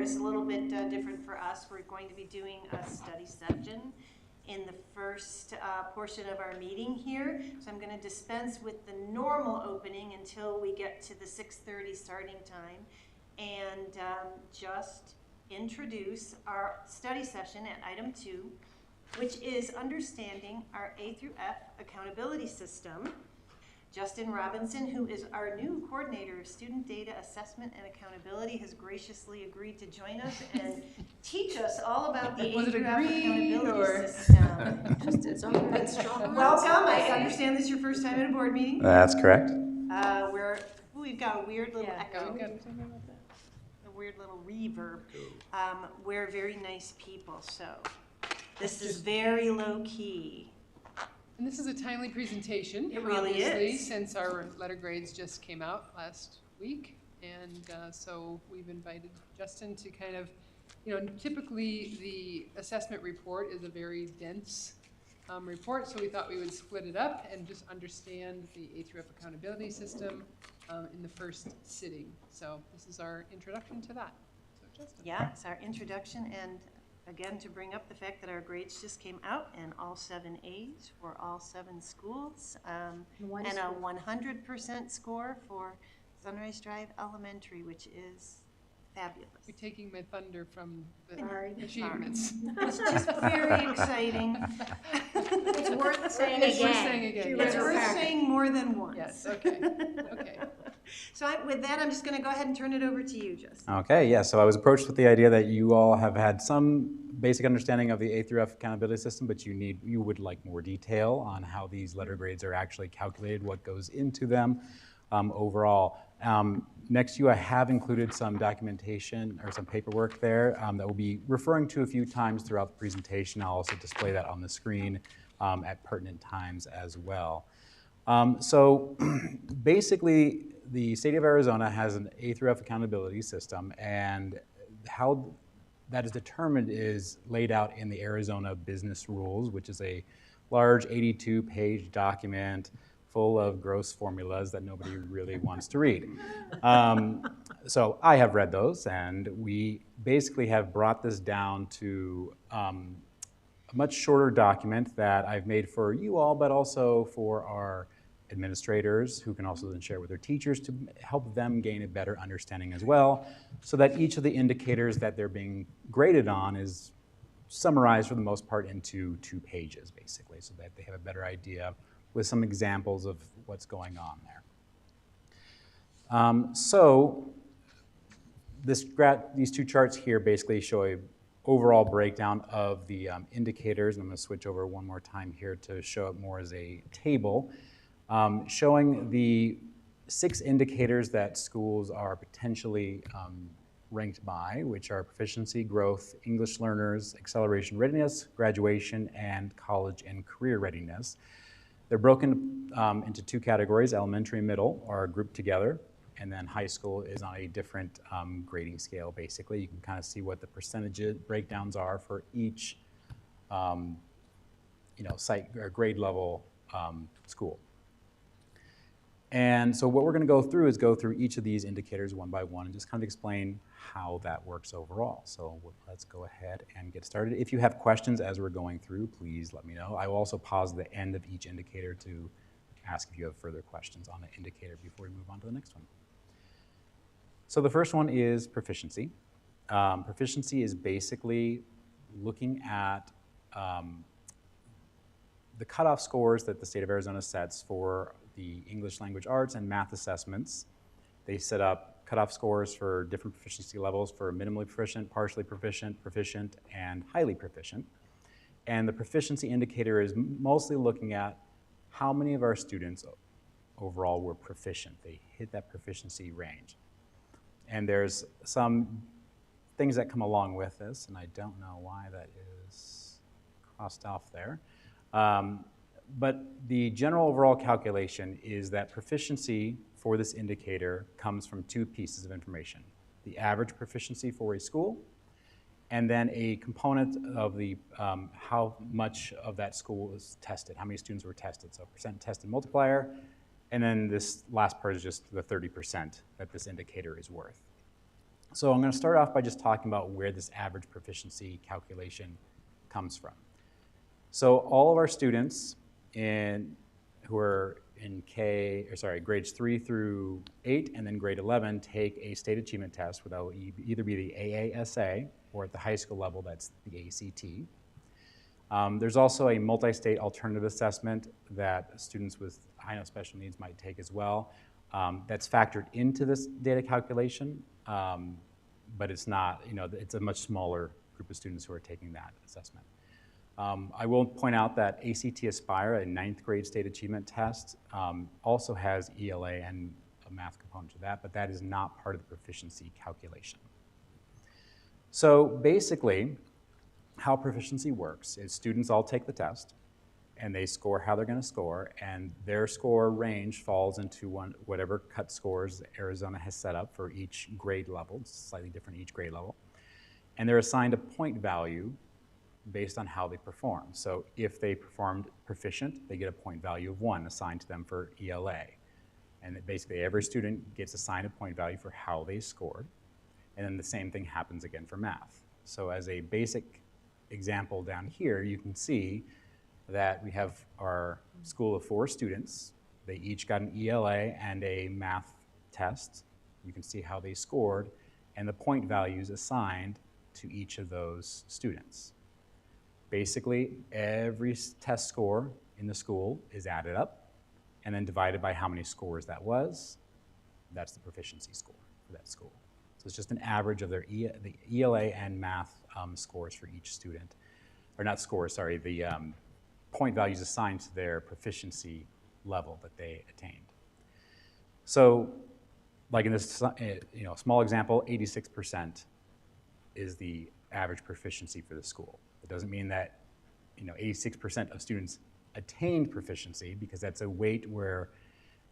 is a little bit different for us. We're going to be doing a study session in the first portion of our meeting here. So I'm going to dispense with the normal opening until we get to the 6:30 starting time, and just introduce our study session at item 2, which is understanding our A through F accountability system. Justin Robinson, who is our new coordinator of student data assessment and accountability, has graciously agreed to join us and teach us all about the A through F accountability system. Just, it's all right. Strong. Welcome. I understand this is your first time at a board meeting. That's correct. We've got a weird little echo. Yeah. A weird little reverb. We're very nice people, so this is very low key. And this is a timely presentation. It really obviously, is. Since our letter grades just came out last week. And so we've invited Justin to kind of, typically the assessment report is a very dense report. So we thought we would split it up and just understand the A through F accountability system in the first sitting. So this is our introduction to that. So Justin. Yeah, it's our introduction, and again, to bring up the fact that our grades just came out, and all 7 A's for all 7 schools, and a 100% score for Sunrise Drive Elementary, which is fabulous. You're taking my thunder from the Sorry. achievements. It's just very exciting. It's worth saying It's again. worth saying again. It's worth saying more than once. Yes, okay, okay. So with that, I'm just going to go ahead and turn it over to you, Justin. Okay, yeah, so I was approached with the idea that you all have had some basic understanding of the A through F accountability system, but you would like more detail on how these letter grades are actually calculated, what goes into them overall. Next to you, I have included some documentation or some paperwork there that we'll be referring to a few times throughout the presentation. I'll also display that on the screen at pertinent times as well. So basically, the state of Arizona has an A through F accountability system, and how that is determined is laid out in the Arizona Business Rules, which is a large 82-page document full of gross formulas that nobody really wants to read. So I have read those, and we basically have brought this down to a much shorter document that I've made for you all, but also for our administrators, who can also then share with their teachers to help them gain a better understanding as well, so that each of the indicators that they're being graded on is summarized for the most part into 2 pages, basically, so that they have a better idea with some examples of what's going on there. So these 2 charts here basically show a overall breakdown of the indicators, and I'm going to switch over one more time here to show it more as a table, showing the 6 indicators that schools are potentially ranked by, which are proficiency, growth, English learners, acceleration readiness, graduation, and college and career readiness. They're broken into 2 categories. Elementary and middle are grouped together, and then high school is on a different grading scale, basically. You can kind of see what the percentage breakdowns are for each site or grade level school. And so what we're going to go through is go through each of these indicators one by one and just kind of explain how that works overall. So let's go ahead and get started. If you have questions as we're going through, please let me know. I will also pause the end of each indicator to ask if you have further questions on the indicator before we move on to the next one. So the first one is proficiency. Proficiency is basically looking at the cutoff scores that the state of Arizona sets for the English language arts and math assessments. They set up cutoff scores for different proficiency levels for minimally proficient, partially proficient, proficient, and highly proficient. And the proficiency indicator is mostly looking at how many of our students overall were proficient. They hit that proficiency range. And there's some things that come along with this, and I don't know why that is crossed off there. But the general overall calculation is that proficiency for this indicator comes from 2 pieces of information: the average proficiency for a school, and then a component of the how much of that school was tested, how many students were tested, so percent tested multiplier, and then this last part is just the 30% that this indicator is worth. So I'm going to start off by just talking about where this average proficiency calculation comes from. So all of our students who are in grades 3 through 8 and then grade 11 take a state achievement test, that will either be the AASA or at the high school level, that's the ACT. There's also a multi-state alternative assessment that students with high enough special needs might take as well. That's factored into this data calculation, but it's not, it's a much smaller group of students who are taking that assessment. I will point out that ACT Aspire, a 9th grade state achievement test, also has ELA and a math component to that, but that is not part of the proficiency calculation. So basically, how proficiency works is students all take the test, and they score how they're going to score, and their score range falls into whatever cut scores Arizona has set up for each grade level. It's slightly different each grade level. And they're assigned a point value based on how they perform. So if they performed proficient, they get a point value of 1 assigned to them for ELA. And basically every student gets assigned a point value for how they scored. And then the same thing happens again for math. So as a basic example down here, you can see that we have our school of 4 students. They each got an ELA and a math test. You can see how they scored and the point values assigned to each of those students. Basically, every test score in the school is added up and then divided by how many scores that was. That's the proficiency score for that school. So it's just an average of the ELA and math scores for each student. Or not scores, sorry, the point values assigned to their proficiency level that they attained. So like in this small example, 86% is the average proficiency for the school. It doesn't mean that 86% of students attained proficiency, because that's a weight where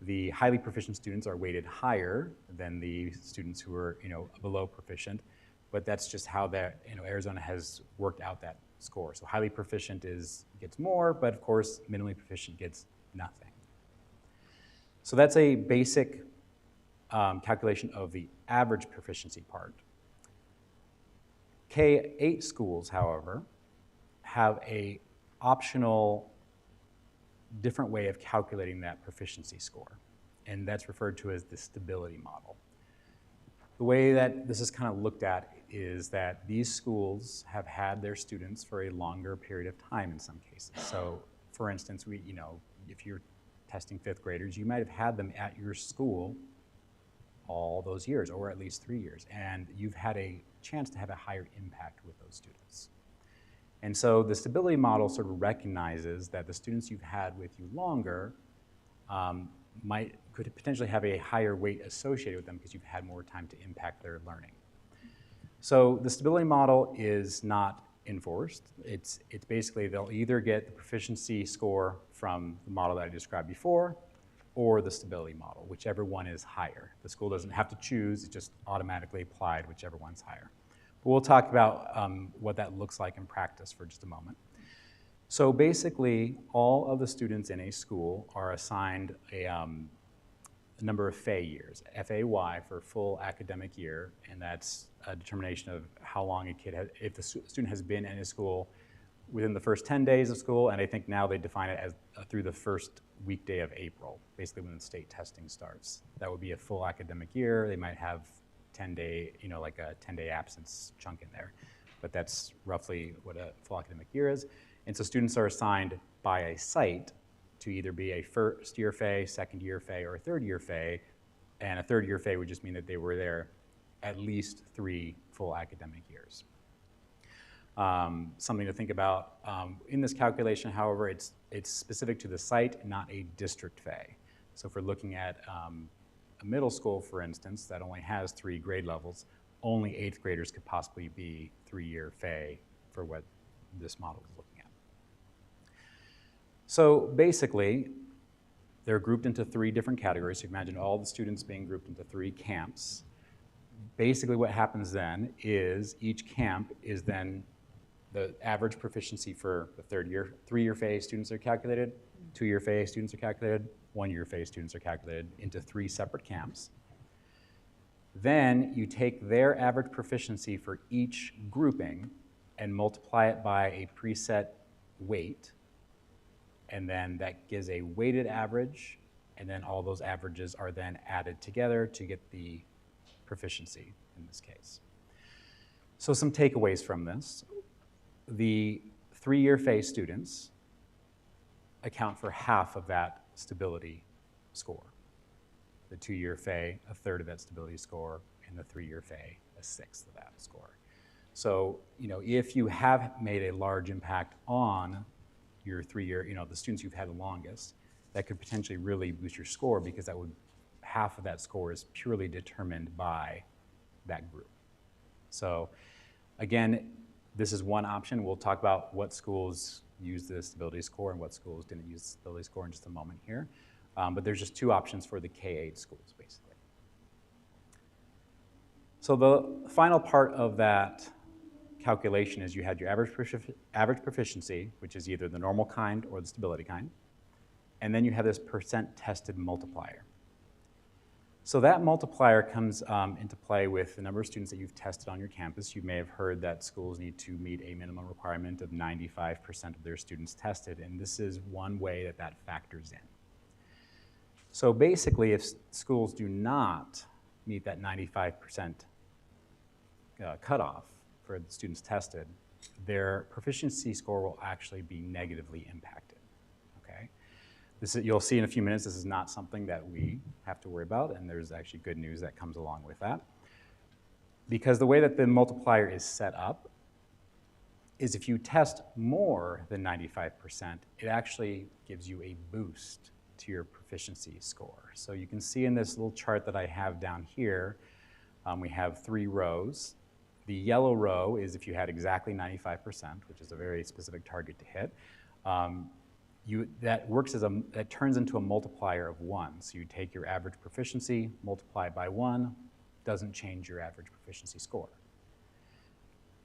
the highly proficient students are weighted higher than the students who are below proficient, but that's just how that Arizona has worked out that score. So highly proficient gets more, but of course minimally proficient gets nothing. So that's a basic calculation of the average proficiency part. K-8 schools, however, have a optional different way of calculating that proficiency score, and that's referred to as the stability model. The way that this is kind of looked at is that these schools have had their students for a longer period of time in some cases. So for instance, if you're testing 5th graders, you might have had them at your school all those years, or at least 3 years, and you've had a chance to have a higher impact with those students. And so the stability model sort of recognizes that the students you've had with you longer could potentially have a higher weight associated with them because you've had more time to impact their learning. So the stability model is not enforced. It's basically they'll either get the proficiency score from the model that I described before or the stability model, whichever one is higher. The school doesn't have to choose, it's just automatically applied whichever one's higher. But we'll talk about what that looks like in practice for just a moment. So basically, all of the students in a school are assigned a number of FAY years, F-A-Y for full academic year, and that's a determination of how long a kid if the student has been in a school within the first 10 days of school, and I think now they define it as through the first weekday of April, basically when the state testing starts. That would be a full academic year. They might have 10-day, like a 10-day absence chunk in there, but that's roughly what a full academic year is. And so students are assigned by a site to either be a first-year FAY, second-year FAY, or a third-year FAY, and a third-year FAY would just mean that they were there at least 3 full academic years. Something to think about in this calculation, however, it's specific to the site, not a district FAY. So if we're looking at a middle school, for instance, that only has 3 grade levels, only 8th graders could possibly be 3-year FAY for what this model is looking at. So basically, they're grouped into 3 different categories. So you imagine all the students being grouped into 3 camps. Basically what happens then is each camp is then the average proficiency for the 3-year FAY students are calculated, 2-year FAY students are calculated, 1-year FAY students are calculated into 3 separate camps. Then you take their average proficiency for each grouping and multiply it by a preset weight, and then that gives a weighted average, and then all those averages are then added together to get the proficiency in this case. So some takeaways from this. The 3-year phase students account for half of that stability score. The 2-year FAE, a third of that stability score, and the 3-year FAE, a sixth of that score. So, if you have made a large impact on your 3-year, the students you've had the longest, that could potentially really boost your score, because half of that score is purely determined by that group. So again, this is one option. We'll talk about what schools use the stability score and what schools didn't use the stability score in just a moment here. But there's just 2 options for the K-8 schools, basically. So the final part of that calculation is you had your average proficiency, which is either the normal kind or the stability kind. And then you have this percent tested multiplier. So that multiplier comes into play with the number of students that you've tested on your campus. You may have heard that schools need to meet a minimum requirement of 95% of their students tested, and this is one way that that factors in. So basically, if schools do not meet that 95% cutoff for the students tested, their proficiency score will actually be negatively impacted. You'll see in a few minutes, this is not something that we have to worry about, and there's actually good news that comes along with that. Because the way that the multiplier is set up is if you test more than 95%, it actually gives you a boost to your proficiency score. So you can see in this little chart that I have down here, we have 3 rows. The yellow row is if you had exactly 95%, which is a very specific target to hit. That turns into a multiplier of 1. So you take your average proficiency, multiply it by 1, doesn't change your average proficiency score.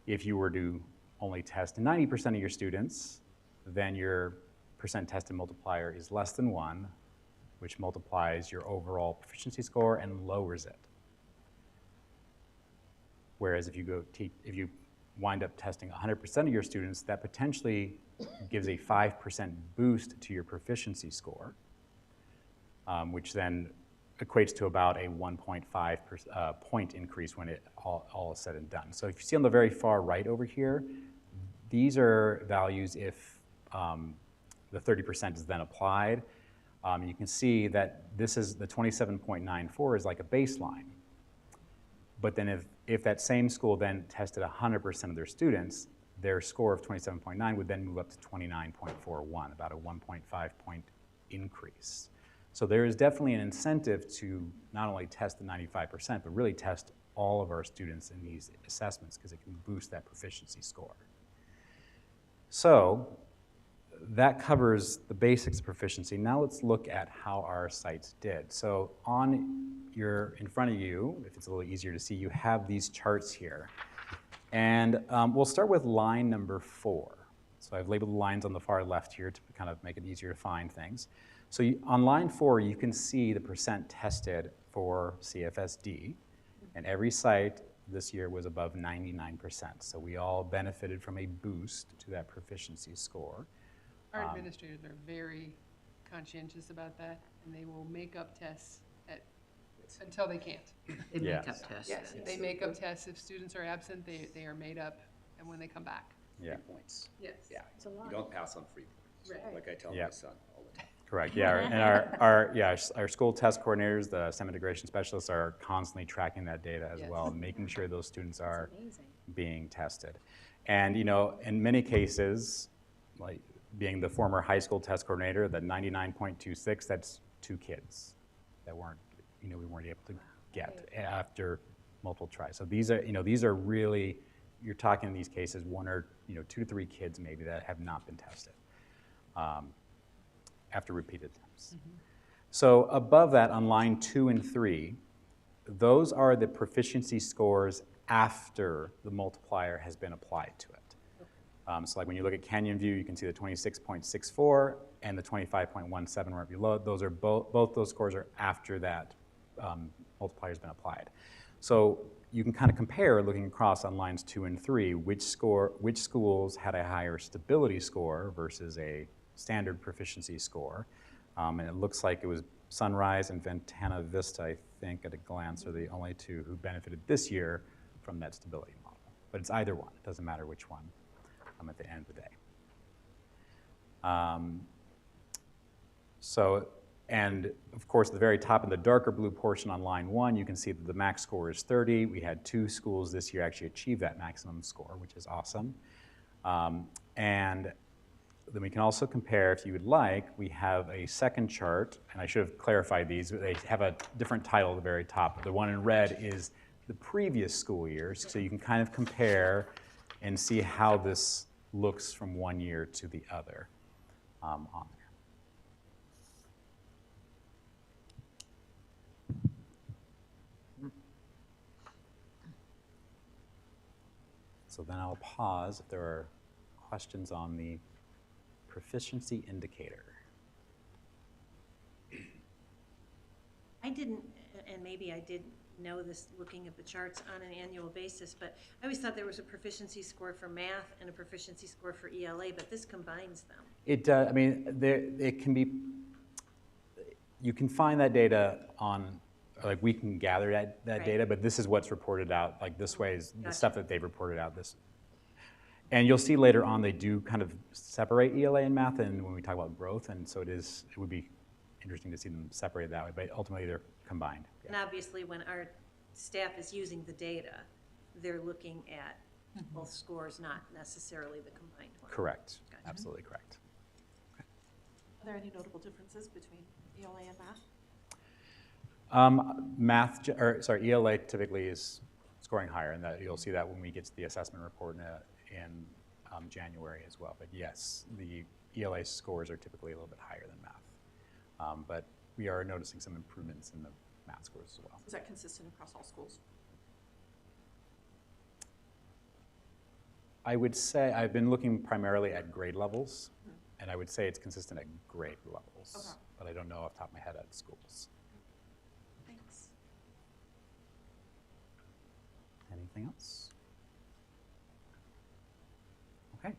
If you were to only test 90% of your students, then your percent tested multiplier is less than 1, which multiplies your overall proficiency score and lowers it. Whereas if you wind up testing 100% of your students, that potentially gives a 5% boost to your proficiency score, which then equates to about a 1.5 point increase when it all is said and done. So if you see on the very far right over here, these are values if the 30% is then applied. You can see that this is the 27.94 is like a baseline. But then if that same school then tested 100% of their students, their score of 27.9 would then move up to 29.41, about a 1.5 point increase. So there is definitely an incentive to not only test the 95%, but really test all of our students in these assessments, because it can boost that proficiency score. So that covers the basics of proficiency. Now let's look at how our sites did. So in front of you, if it's a little easier to see, you have these charts here. And we'll start with line number 4. So I've labeled the lines on the far left here to kind of make it easier to find things. So on line 4, you can see the percent tested for CFSD. And every site this year was above 99%. So we all benefited from a boost to that proficiency score. Our administrators are very conscientious about that, and they will make up tests until they can't. They Yes. make up tests. Yes, they make up tests. If students are absent, they are made up, and when they come back. Yeah. Points. Yes. Yeah, It's a lot. you don't pass on free points, Right. like I tell Yeah. my son all the time. Correct, yeah, and our school test coordinators, the STEM integration specialists, are constantly tracking that data as Yes. well, making sure those students are Amazing. being tested. And in many cases, like being the former high school test coordinator, the 99.26, that's 2 kids that we weren't able to get after multiple tries. So these are really, you're talking in these cases 2 to 3 kids maybe that have not been tested after repeated attempts. Mm-hmm. So above that on line 2 and 3, those are the proficiency scores after the multiplier has been applied to it. So like when you look at Canyon View, you can see the 26.64 and the 25.17 right below. Those are both those scores are after that multiplier has been applied. So you can kind of compare, looking across on lines 2 and 3, which schools had a higher stability score versus a standard proficiency score. And it looks like it was Sunrise and Ventana Vista, I think, at a glance, are the only two who benefited this year from that stability model. But it's either one. It doesn't matter which one at the end of the day. And of course, at the very top in the darker blue portion on line 1, you can see that the max score is 30. We had 2 schools this year actually achieve that maximum score, which is awesome. And then we can also compare, if you would like, we have a second chart, and I should have clarified these. They have a different title at the very top. The one in red is the previous school years, so you can kind of compare and see how this looks from one year to the other on there. So then I'll pause if there are questions on the proficiency indicator. I didn't, and maybe I did know this looking at the charts on an annual basis, but I always thought there was a proficiency score for math and a proficiency score for ELA, but this combines them. It does. I mean, it can be. You can find that data on, like we can gather that Right. data, but this is what's reported out. Like this way is the Gotcha. stuff that they've reported out. This, and you'll see later on they do kind of separate ELA and math, and when we talk about growth, and so it would be interesting to see them separated that way, but ultimately they're combined. And obviously, when our staff is using the data, they're looking at both scores, not necessarily the combined one. Correct. Gotcha. Absolutely correct. Are there any notable differences between ELA and math? ELA typically is scoring higher, and that you'll see that when we get to the assessment report in January as well. But yes, the ELA scores are typically a little bit higher than math. But we are noticing some improvements in the math scores as well. Is that consistent across all schools? I would say I've been looking primarily at grade levels, and I would say it's consistent at grade levels. Okay. But I don't know off the top of my head at schools. Thanks. Anything else? Okay,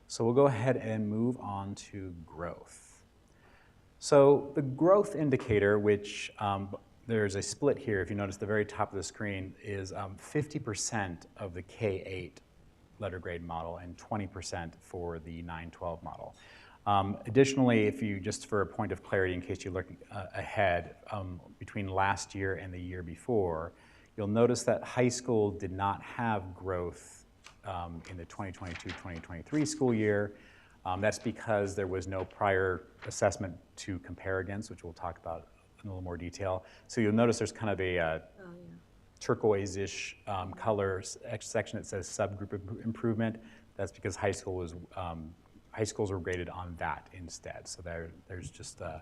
so we'll go ahead and move on to growth. So the growth indicator, which there's a split here, if you notice the very top of the screen, is 50% of the K-8 letter grade model and 20% for the 9-12 model. Additionally, if you, just for a point of clarity in case you look ahead, between last year and the year before, you'll notice that high school did not have growth in the 2022-2023 school year. That's because there was no prior assessment to compare against, which we'll talk about in a little more detail. So you'll notice there's kind of a turquoise-ish color section that says subgroup improvement. That's because high schools were graded on that instead. So there's just a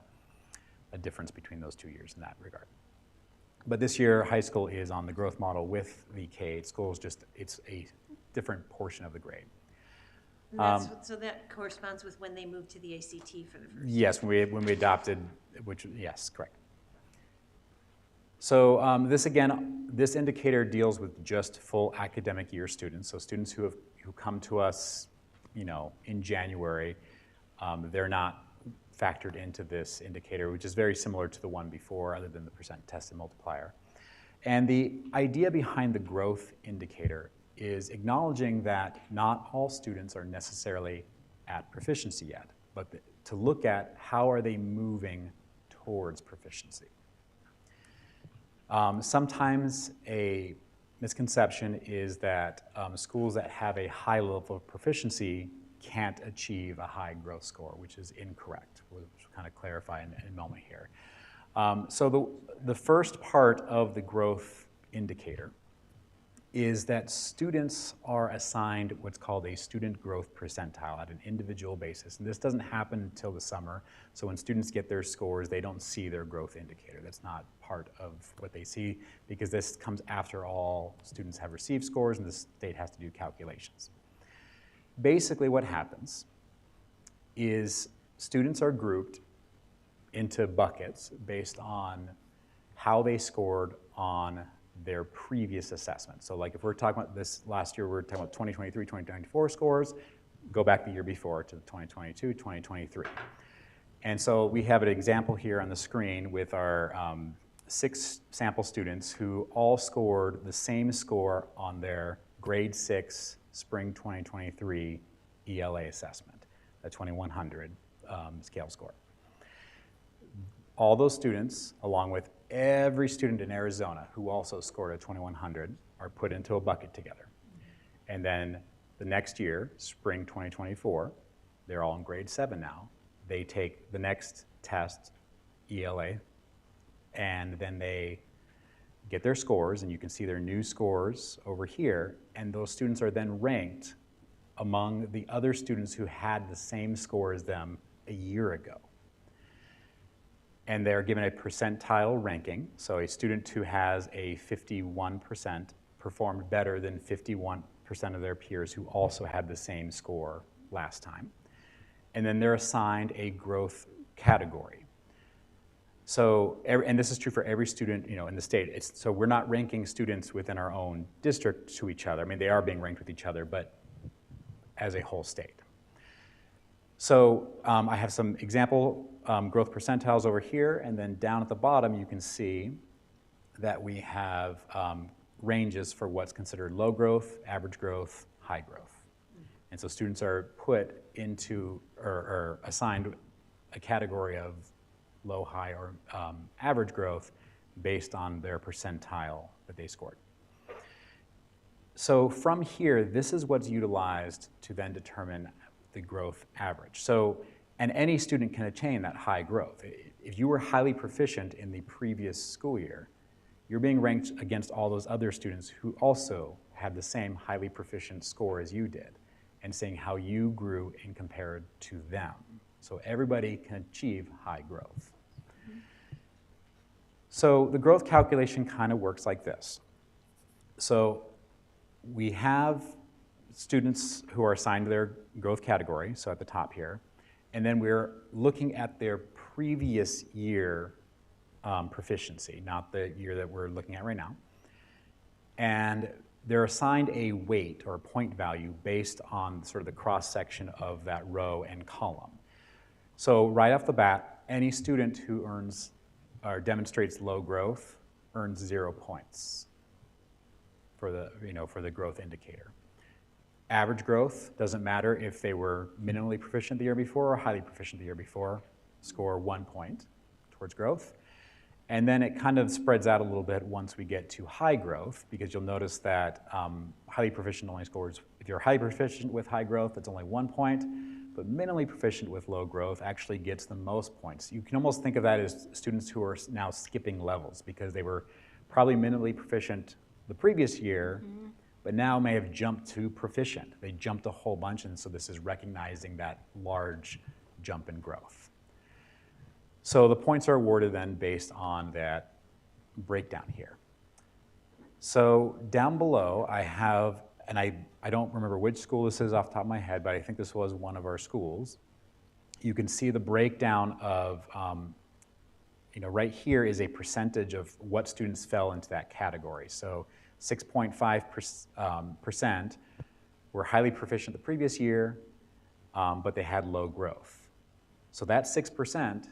difference between those 2 years in that regard. But this year, high school is on the growth model with the K-8 schools, it's a different portion of the grade. And that's, so that corresponds with when they moved to the ACT for the first time. Yes, when we adopted, yes, correct. So this indicator deals with just full academic year students. So students who come to us, in January, they're not factored into this indicator, which is very similar to the one before, other than the percent tested multiplier. And the idea behind the growth indicator is acknowledging that not all students are necessarily at proficiency yet, but to look at how are they moving towards proficiency. Sometimes a misconception is that schools that have a high level of proficiency can't achieve a high growth score, which is incorrect. We'll kind of clarify in a moment here. So the first part of the growth indicator is that students are assigned what's called a student growth percentile at an individual basis. And this doesn't happen until the summer. So when students get their scores, they don't see their growth indicator. That's not part of what they see because this comes after all students have received scores and the state has to do calculations. Basically what happens is students are grouped into buckets based on how they scored on their previous assessment. So like if we're talking about this last year, we're talking about 2023, 2024 scores, go back the year before to 2022, 2023. And so we have an example here on the screen with our 6 sample students who all scored the same score on their grade 6 spring 2023 ELA assessment, a 2100 scale score. All those students, along with every student in Arizona who also scored a 2100, are put into a bucket together. And then the next year, spring 2024, they're all in grade 7 now. They take the next test, ELA, and then they get their scores, and you can see their new scores over here, and those students are then ranked among the other students who had the same score as them a year ago. And they're given a percentile ranking, so a student who has a 51% performed better than 51% of their peers who also had the same score last time. And then they're assigned a growth category. So, and this is true for every student, in the state. So we're not ranking students within our own district to each other. I mean, they are being ranked with each other, but as a whole state. So I have some example growth percentiles over here, and then down at the bottom you can see that we have ranges for what's considered low growth, average growth, high growth. And so students are put into or assigned a category of low, high, or average growth based on their percentile that they scored. So from here, this is what's utilized to then determine the growth average. So, and any student can attain that high growth. If you were highly proficient in the previous school year, you're being ranked against all those other students who also had the same highly proficient score as you did, and seeing how you grew in compared to them. So everybody can achieve high growth. So the growth calculation kind of works like this. So we have students who are assigned to their growth category, so at the top here, and then we're looking at their previous year proficiency, not the year that we're looking at right now. And they're assigned a weight or a point value based on sort of the cross-section of that row and column. So right off the bat, any student who earns or demonstrates low growth earns 0 points for the growth indicator. Average growth doesn't matter if they were minimally proficient the year before or highly proficient the year before, score 1 point towards growth. And then it kind of spreads out a little bit once we get to high growth, because you'll notice that highly proficient only scores, if you're highly proficient with high growth, it's only 1 point, but minimally proficient with low growth actually gets the most points. You can almost think of that as students who are now skipping levels because they were probably minimally proficient the previous year, but now may have jumped to proficient. They jumped a whole bunch, and so this is recognizing that large jump in growth. So the points are awarded then based on that breakdown here. So down below I have, and I don't remember which school this is off the top of my head, but I think this was one of our schools. You can see the breakdown of, right here is a percentage of what students fell into that category. So 6.5% were highly proficient the previous year, but they had low growth. So that 6%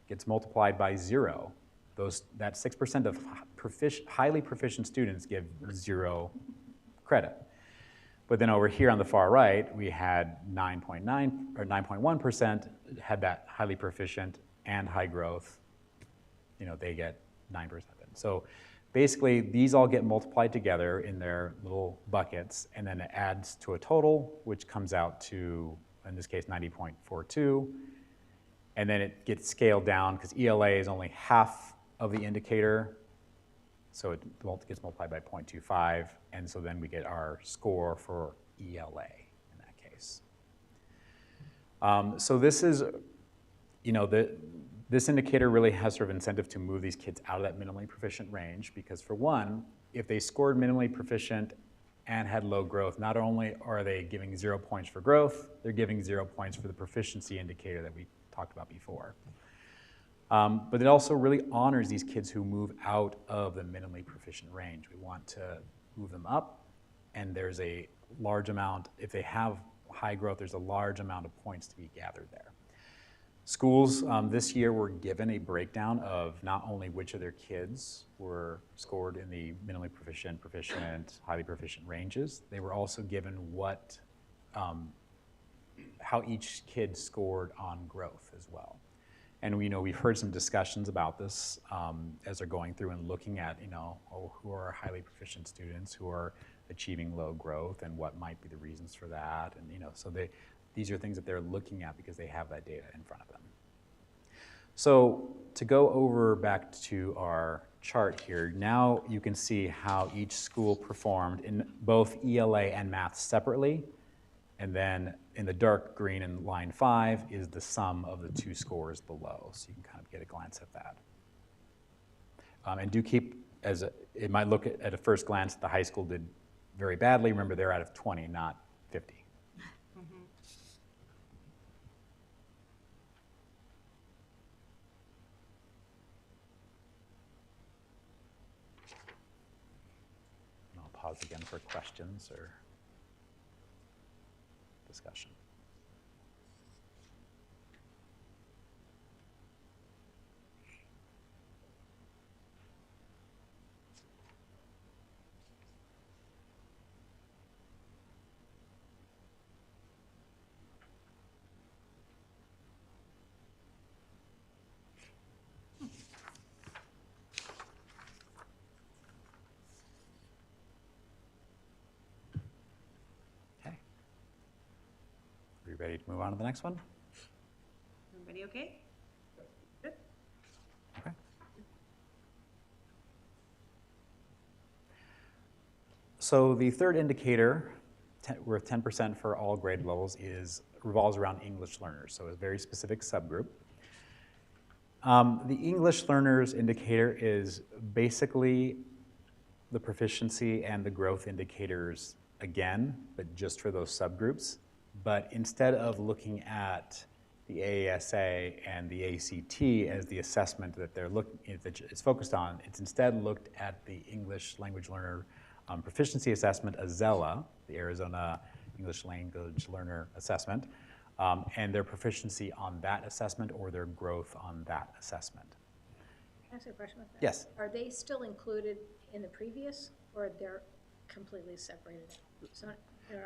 gets multiplied by 0. That 6% of highly proficient students give 0 credit. But then over here on the far right, we had 9.9 or 9.1% had that highly proficient and high growth. They get 9%. So basically, these all get multiplied together in their little buckets, and then it adds to a total, which comes out to, in this case, 90.42. And then it gets scaled down because ELA is only half of the indicator, so it gets multiplied by 0.25, and so then we get our score for ELA in that case. So this is, this indicator really has sort of incentive to move these kids out of that minimally proficient range, because for one, if they scored minimally proficient and had low growth, not only are they giving 0 points for growth, they're giving 0 points for the proficiency indicator that we talked about before. But it also really honors these kids who move out of the minimally proficient range. We want to move them up, and there's a large amount, if they have high growth, there's a large amount of points to be gathered there. Schools this year were given a breakdown of not only which of their kids were scored in the minimally proficient, proficient, highly proficient ranges, they were also given what, how each kid scored on growth as well. And we've heard some discussions about this as they're going through and looking at, who are highly proficient students who are achieving low growth and what might be the reasons for that. And, so these are things that they're looking at because they have that data in front of them. So to go over back to our chart here, now you can see how each school performed in both ELA and math separately. And then in the dark green in line 5 is the sum of the two scores below. So you can kind of get a glance at that. And do keep, it might look at a first glance, the high school did very badly. Remember, they're out of 20, not 50. I'll pause again for questions or discussion. Ready to move on to the next one? Everybody okay? Good. Okay. So the third indicator, worth 10% for all grade levels, revolves around English learners, so a very specific subgroup. The English learners indicator is basically the proficiency and the growth indicators again, but just for those subgroups. But instead of looking at the AASA and the ACT as the assessment that it's focused on, it's instead looked at the English Language Learner Proficiency Assessment, AZELA, the Arizona English Language Learner Assessment, and their proficiency on that assessment or their growth on that assessment. Can I ask a question about that? Yes. Are they still included in the previous, or they're completely separated? So,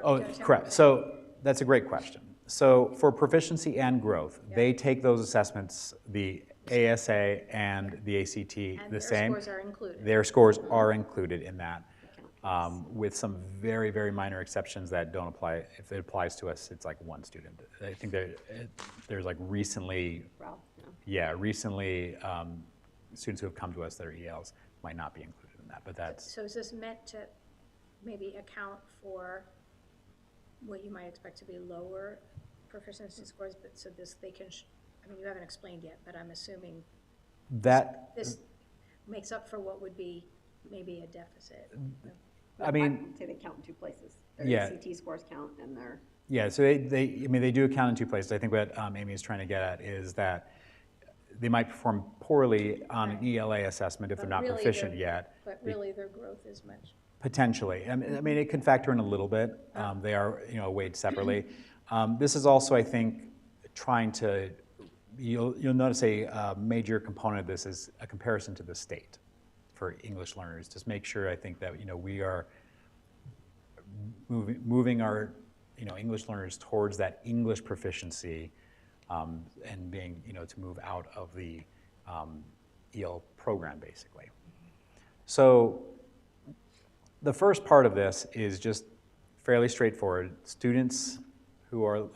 Oh, correct. So that's a great question. So for proficiency and growth, they take those assessments, the ASA and the ACT, and the same. their scores are included. Their scores are included in that, with some very, very minor exceptions that don't apply. If it applies to us, it's like one student. I think there's like recently, recently students who have come to us that are ELs might not be included in that, but that's. So is this meant to maybe account for what you might expect to be lower proficiency scores, but so they can, I mean, you haven't explained yet, but I'm assuming that this makes up for what would be maybe a deficit. I mean, I'd say they count in two places. Their ACT scores count and their. Yeah, so they do account in two places. I think what Amy is trying to get at is that they might perform poorly on an ELA assessment if they're not proficient yet. But really their growth is much. Potentially. I mean, it can factor in a little bit. They are, weighed separately. This is also, I think, trying to, you'll notice a major component of this is a comparison to the state for English learners. Just make sure, I think, that, we are moving our, English learners towards that English proficiency and being, to move out of the EL program, basically. So, the first part of this is just fairly straightforward. Students who are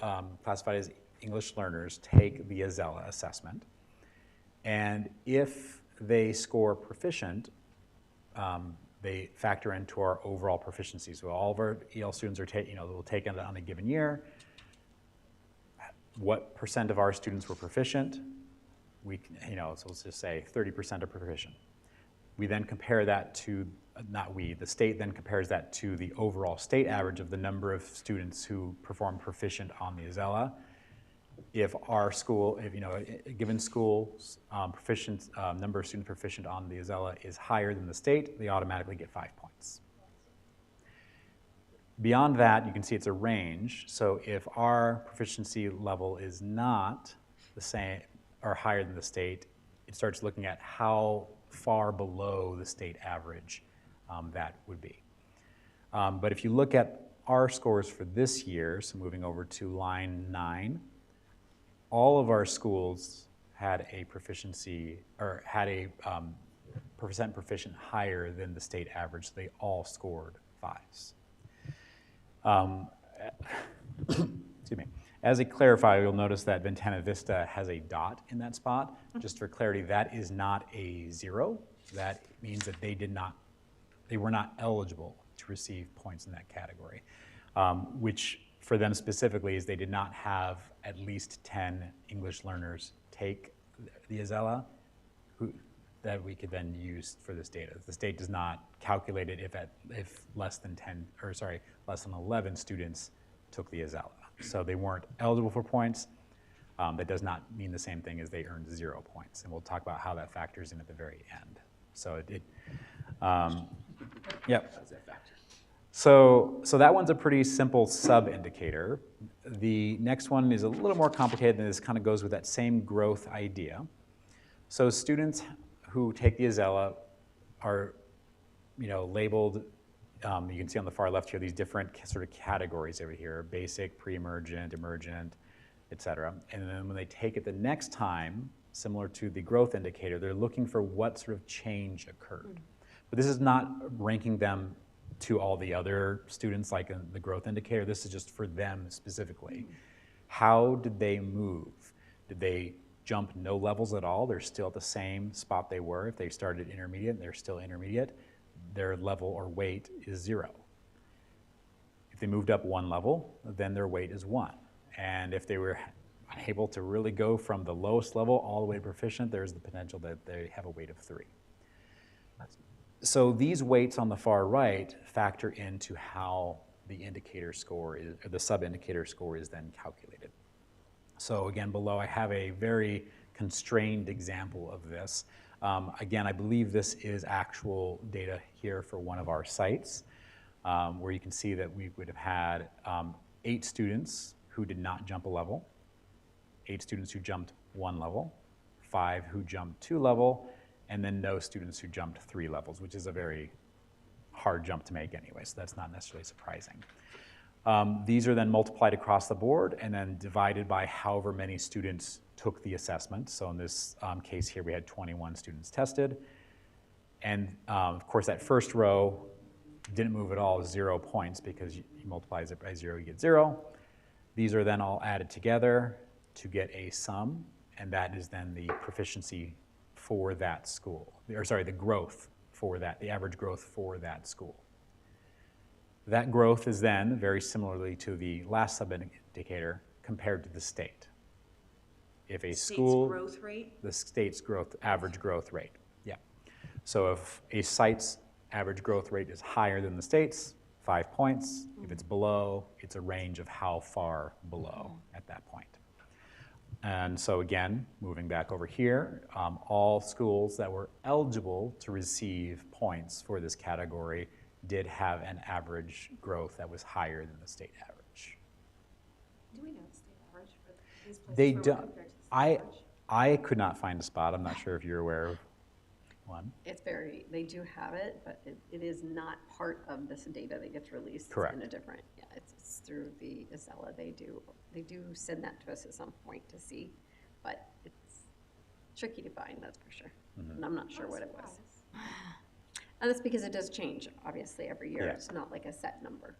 classified as English learners take the AZELA assessment. And if they score proficient, they factor into our overall proficiency. So all of our EL students are will take it on a given year. What % of our students were proficient? So let's just say 30% are proficient. We then compare that to, the state then compares that to the overall state average of the number of students who perform proficient on the AZELA. if our school, if a given school's number of students proficient on the AZELA is higher than the state, they automatically get 5 points. Beyond that, you can see it's a range. So if our proficiency level is not the same or higher than the state, it starts looking at how far below the state average that would be. But if you look at our scores for this year, so moving over to line 9, all of our schools had a proficiency, or had a percent proficient higher than the state average. So they all scored 5s. Excuse me. As a clarifier, you'll notice that Ventana Vista has a dot in that spot. Just for clarity, that is not a 0. That means that they were not eligible to receive points in that category, which for them specifically is they did not have at least 10 English learners take the AZELA that we could then use for this data. The state does not calculate it if less than 11 students took the AZELA. So they weren't eligible for points. That does not mean the same thing as they earned 0 points. And we'll talk about how that factors in at the very end. So yep. How does that factor? So that one's a pretty simple sub-indicator. The next one is a little more complicated, and this kind of goes with that same growth idea. So students who take the AZELA are, labeled. You can see on the far left here these different sort of categories over here: basic, pre-emergent, emergent, et cetera. And then when they take it the next time, similar to the growth indicator, they're looking for what sort of change occurred. But this is not ranking them to all the other students like in the growth indicator. This is just for them specifically. How did they move? Did they jump no levels at all? They're still at the same spot they were. If they started intermediate, they're still intermediate. Their level or weight is 0. If they moved up 1 level, then their weight is 1. And if they were able to really go from the lowest level all the way to proficient, there's the potential that they have a weight of 3. So these weights on the far right factor into how the indicator score is, or the sub-indicator score is then calculated. So again, below I have a very constrained example of this. Again, I believe this is actual data here for one of our sites, where you can see that we would have had 8 students who did not jump a level, 8 students who jumped 1 level, 5 who jumped 2 level, and then no students who jumped 3 levels, which is a very hard jump to make anyway, so that's not necessarily surprising. These are then multiplied across the board and then divided by however many students took the assessment. So in this case here, we had 21 students tested. And of course, that first row didn't move at all, 0 points, because you multiply it by 0, you get 0. These are then all added together to get a sum, and that is then the proficiency for that school, or sorry, the growth for that, the average growth for that school. That growth is then, very similarly to the last sub-indicator, compared to the state. If a school... State's growth rate? The state's growth, average growth rate, yeah. So if a site's average growth rate is higher than the state's, 5 points. If it's below, it's a range of how far below at that point. And so again, moving back over here, all schools that were eligible to receive points for this category did have an average growth that was higher than the state average. Do we know the state average for these places? They where we're don't. compared to the state average? I could not find a spot. I'm not sure if you're aware of one. It's very, they do have it, but it is not part of this data that gets released. Correct. In a different, yeah, it's through the AZELA. They do send that to us at some point to see, but it's tricky to find, that's for sure. And I'm not sure what it was. And that's because it does change, obviously, every year. Yeah. It's not like a set number.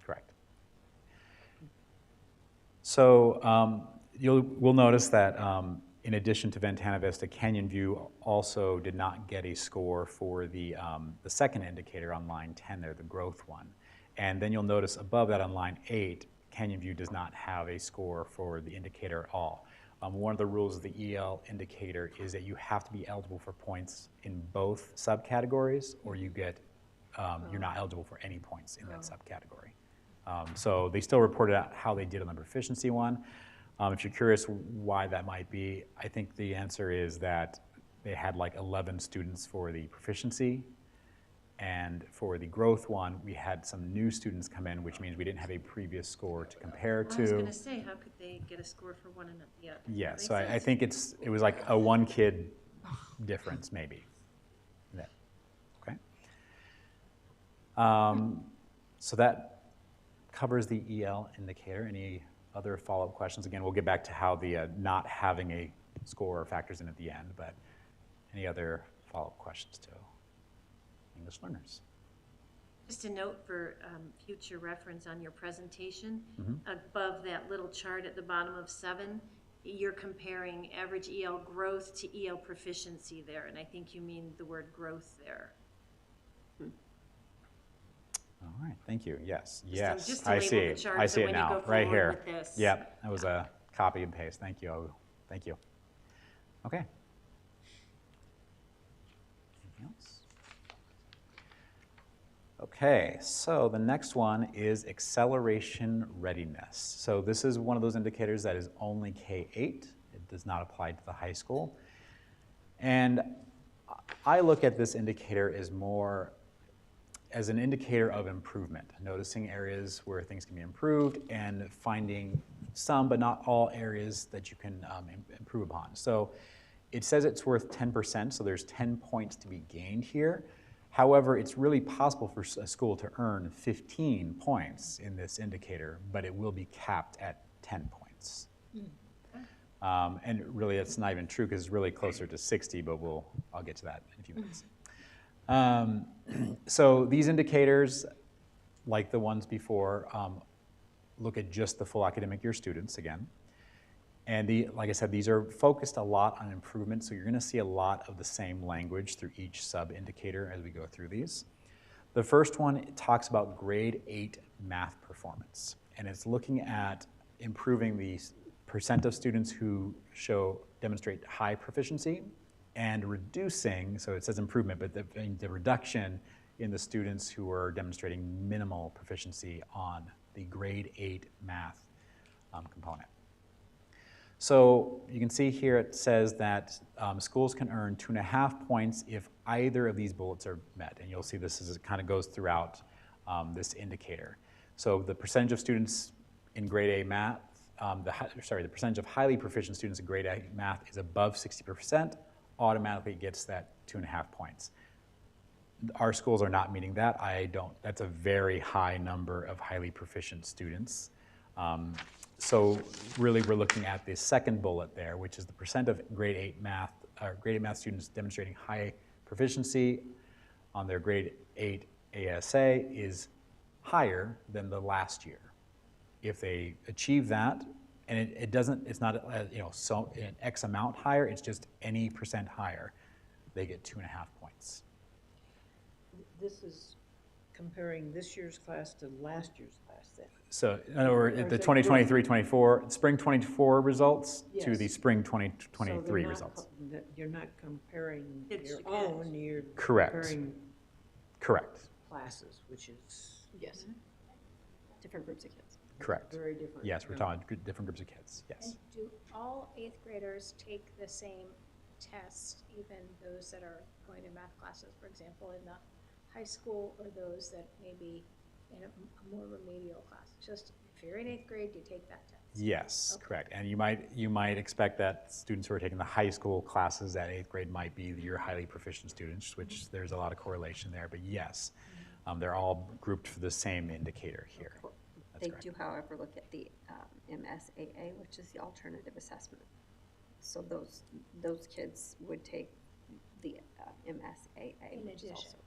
Correct. So we'll notice that in addition to Ventana Vista, Canyon View also did not get a score for the second indicator on line 10 there, the growth one. And then you'll notice above that on line 8, Canyon View does not have a score for the indicator at all. One of the rules of the EL indicator is that you have to be eligible for points in both subcategories, or you get you're not eligible for any points in that subcategory. So they still reported out how they did on the proficiency one. If you're curious why that might be, I think the answer is that they had like 11 students for the proficiency. And for the growth one, we had some new students come in, which means we didn't have a previous score to compare I was to. gonna say, how could they get a score for one and not the other? Yeah, That so makes I sense. think it was like a one kid difference, maybe. Yeah. Okay. So that covers the EL indicator. Any other follow-up questions? Again, we'll get back to how the not having a score factors in at the end, but any other follow-up questions to English learners? Just a note for future reference on your presentation, Mhm. above that little chart at the bottom of 7, you're comparing average EL growth to EL proficiency there, and I think you mean the word growth there. All right, thank you. Yes, just to I label see. the chart I so see it when you now, go right forward here. with this. Yep, that was a copy and paste. Thank you. Oh, thank you. Okay. Anything else? Okay, so the next one is acceleration readiness. So this is one of those indicators that is only K-8. It does not apply to the high school. And I look at this indicator as more as an indicator of improvement, noticing areas where things can be improved and finding some but not all areas that you can improve upon. So it says it's worth 10%, so there's 10 points to be gained here. However, it's really possible for a school to earn 15 points in this indicator, but it will be capped at 10 points. And really, that's not even true because it's really closer to 60, but I'll get to that in a few minutes. So these indicators, like the ones before, look at just the full academic year students again. And like I said, these are focused a lot on improvement, so you're going to see a lot of the same language through each sub-indicator as we go through these. The first one talks about grade 8 math performance, and it's looking at improving the percent of students who demonstrate high proficiency and reducing, so it says improvement, but the reduction in the students who are demonstrating minimal proficiency on the grade 8 math component. So you can see here it says that schools can earn 2.5 points if either of these bullets are met. And you'll see this as it kind of goes throughout this indicator. So the percentage of students in grade A math, the percentage of highly proficient students in grade A math is above 60%, automatically gets that 2.5 points. Our schools are not meeting that. That's a very high number of highly proficient students. So really we're looking at the second bullet there, which is the percent of grade 8 math students demonstrating high proficiency on their grade 8 ASA is higher than the last year. If they achieve that, and it's not so an X amount higher, it's just any percent higher, they get 2.5 points. This is comparing this year's class to last year's class then? So in other words, the 2023-24, spring 24 results to the Yes. spring 2023 results. You're not comparing It's your kids. own, you're Correct. comparing Correct. classes, which is Yes. Different groups of kids. Correct. very different. Yes, we're talking different groups of kids. Yes. And do all 8th graders take the same test, even those that are going to math classes, for example, in the high school, or those that may be in a more remedial class? Just if you're in 8th grade, you take that test. Yes, Okay. correct. And you might expect that students who are taking the high school classes at 8th grade might be your highly proficient students, which there's a lot of correlation there. But yes, they're all grouped for the same indicator here. That's They correct. do, however, look at the MSAA, which is the alternative assessment. So those kids would take the MSAA, In which is addition. also.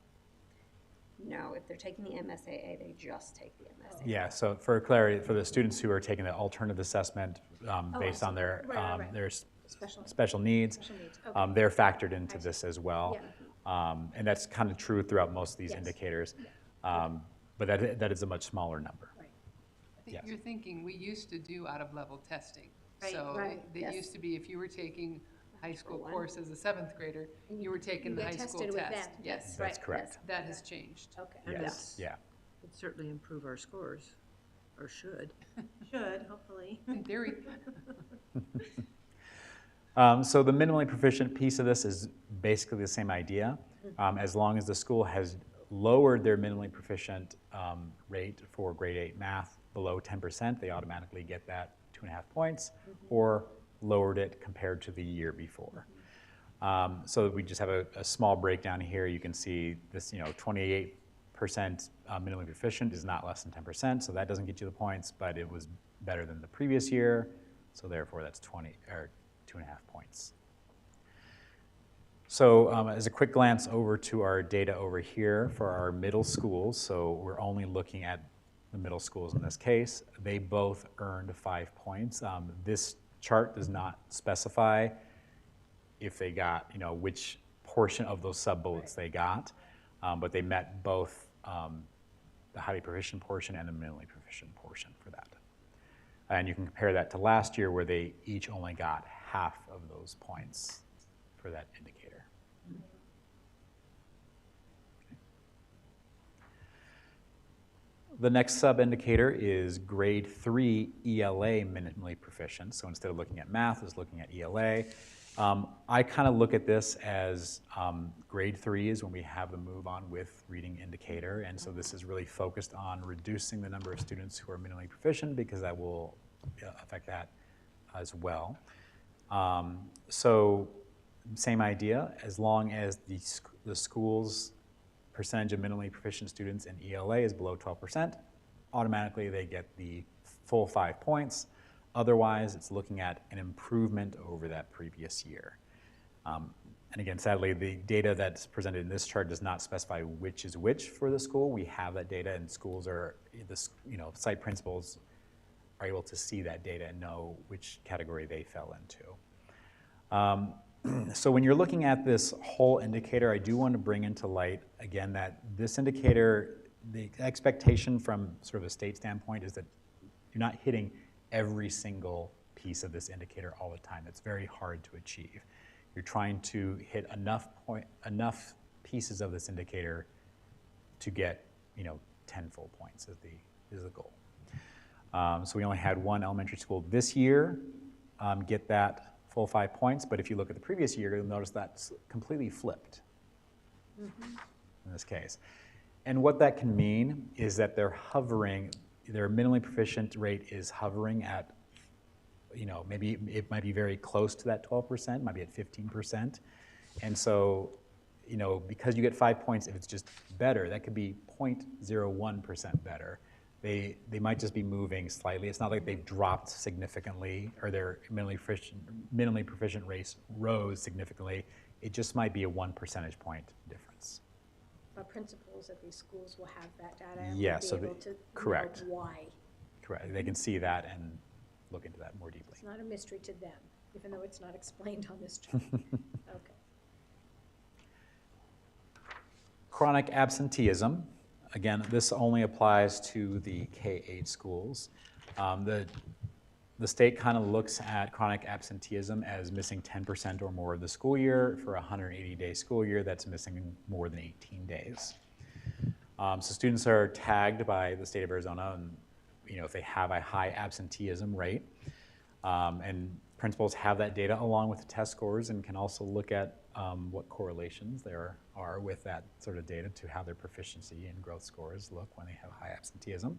No, if they're taking the MSAA, they just take the MSAA. Yeah, so for clarity, for the students who are taking the alternative assessment based I on see. their, Right. their Special special needs, special needs, okay. they're factored into I see. this as well. Yeah. And that's kind of true throughout most of these Yes. indicators. But that is a much smaller number. Right. I think Yes. you're thinking, we used to do out-of-level testing. Right. So Right. it Yes. used to be if you were taking a high school one. course as a 7th grader, you were taking You the get high school tested with test. them. Yes, That's Right. correct. that has changed. Okay. And Yes, yeah. It'd certainly improve our scores. or should. Should, hopefully. In theory. So the minimally proficient piece of this is basically the same idea. As long as the school has lowered their minimally proficient rate for grade 8 math below 10%, they automatically get that 2.5 points, or lowered it compared to the year before. So we just have a small breakdown here. You can see this, 28% minimally proficient is not less than 10%, so that doesn't get you the points, but it was better than the previous year, so therefore that's 2.5 points. So as a quick glance over to our data over here for our middle schools, so we're only looking at the middle schools in this case. They both earned 5 points. This chart does not specify if they got, which portion of those sub-bullets they got, but they met both the highly proficient portion and the minimally proficient portion for that. And you can compare that to last year where they each only got half of those points for that indicator. The next sub-indicator is grade 3 ELA minimally proficient. So instead of looking at math, it's looking at ELA. I kind of look at this as grade 3 is when we have the move on with reading indicator. And so this is really focused on reducing the number of students who are minimally proficient because that will affect that as well. So same idea, as long as the school's percentage of minimally proficient students in ELA is below 12%, automatically they get the full 5 points. Otherwise, it's looking at an improvement over that previous year. And again, sadly, the data that's presented in this chart does not specify which is which for the school. We have that data, and schools are, site principals are able to see that data and know which category they fell into. So when you're looking at this whole indicator, I do want to bring into light, again, that this indicator, the expectation from sort of a state standpoint is that you're not hitting every single piece of this indicator all the time. It's very hard to achieve. You're trying to hit enough pieces of this indicator to get 10 full points is the goal. So we only had one elementary school this year get that full 5 points, but if you look at the previous year, you'll notice that's completely flipped in this case. And what that can mean is that they're hovering, their minimally proficient rate is hovering at, maybe it might be very close to that 12%, might be at 15%. And so, because you get 5 points, if it's just better, that could be 0.01% better. They might just be moving slightly. It's not like they've dropped significantly or their minimally proficient rate rose significantly. It just might be a 1 percentage point difference. But principals at these schools will have that data and Yeah, will so be able to correct. know why. Correct. They can see that and look into that more deeply. It's not a mystery to them, even though it's not explained on this chart. Okay. Chronic absenteeism. Again, this only applies to the K-8 schools. The state kind of looks at chronic absenteeism as missing 10% or more of the school year. For a 180-day school year, that's missing more than 18 days. So students are tagged by the state of Arizona, and if they have a high absenteeism rate, and principals have that data along with the test scores and can also look at what correlations there are with that sort of data to how their proficiency and growth scores look when they have high absenteeism.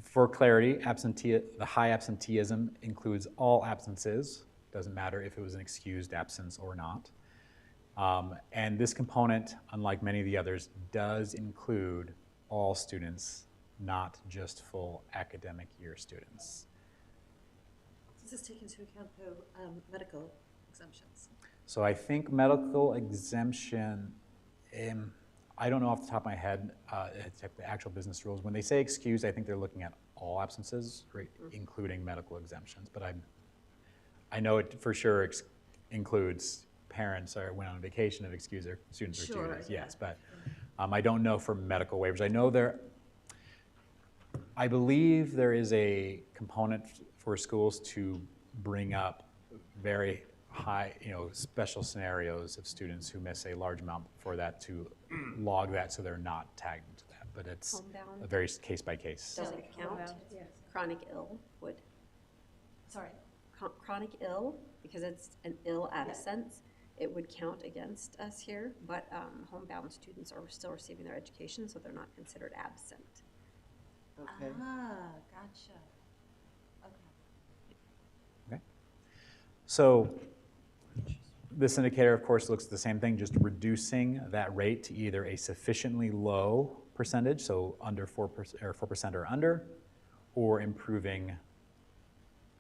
For clarity, the high absenteeism includes all absences. Doesn't matter if it was an excused absence or not. And this component, unlike many of the others, does include all students, not just full academic year students. Does this take into account, though, medical exemptions? So I think medical exemption, I don't know off the top of my head, the actual business rules. When they say excused, I think they're looking at all absences, right, including medical exemptions. But I know it for sure includes parents or went on vacation of excused their students or students. Yes, but I don't know for medical waivers. I believe there is a component for schools to bring up very high, special scenarios of students who miss a large amount for that to log that so they're not tagged into that. but it's a Homebound very case by case. doesn't count. Yeah. Chronic ill would. Sorry. Chronic ill, because it's an ill absence, it would count against us here, but homebound students are still receiving their education, so they're not considered absent. Okay. Ah, gotcha. Okay. So this indicator, of course, looks at the same thing, just reducing that rate to either a sufficiently low percentage, so under 4% or 4% or under, or improving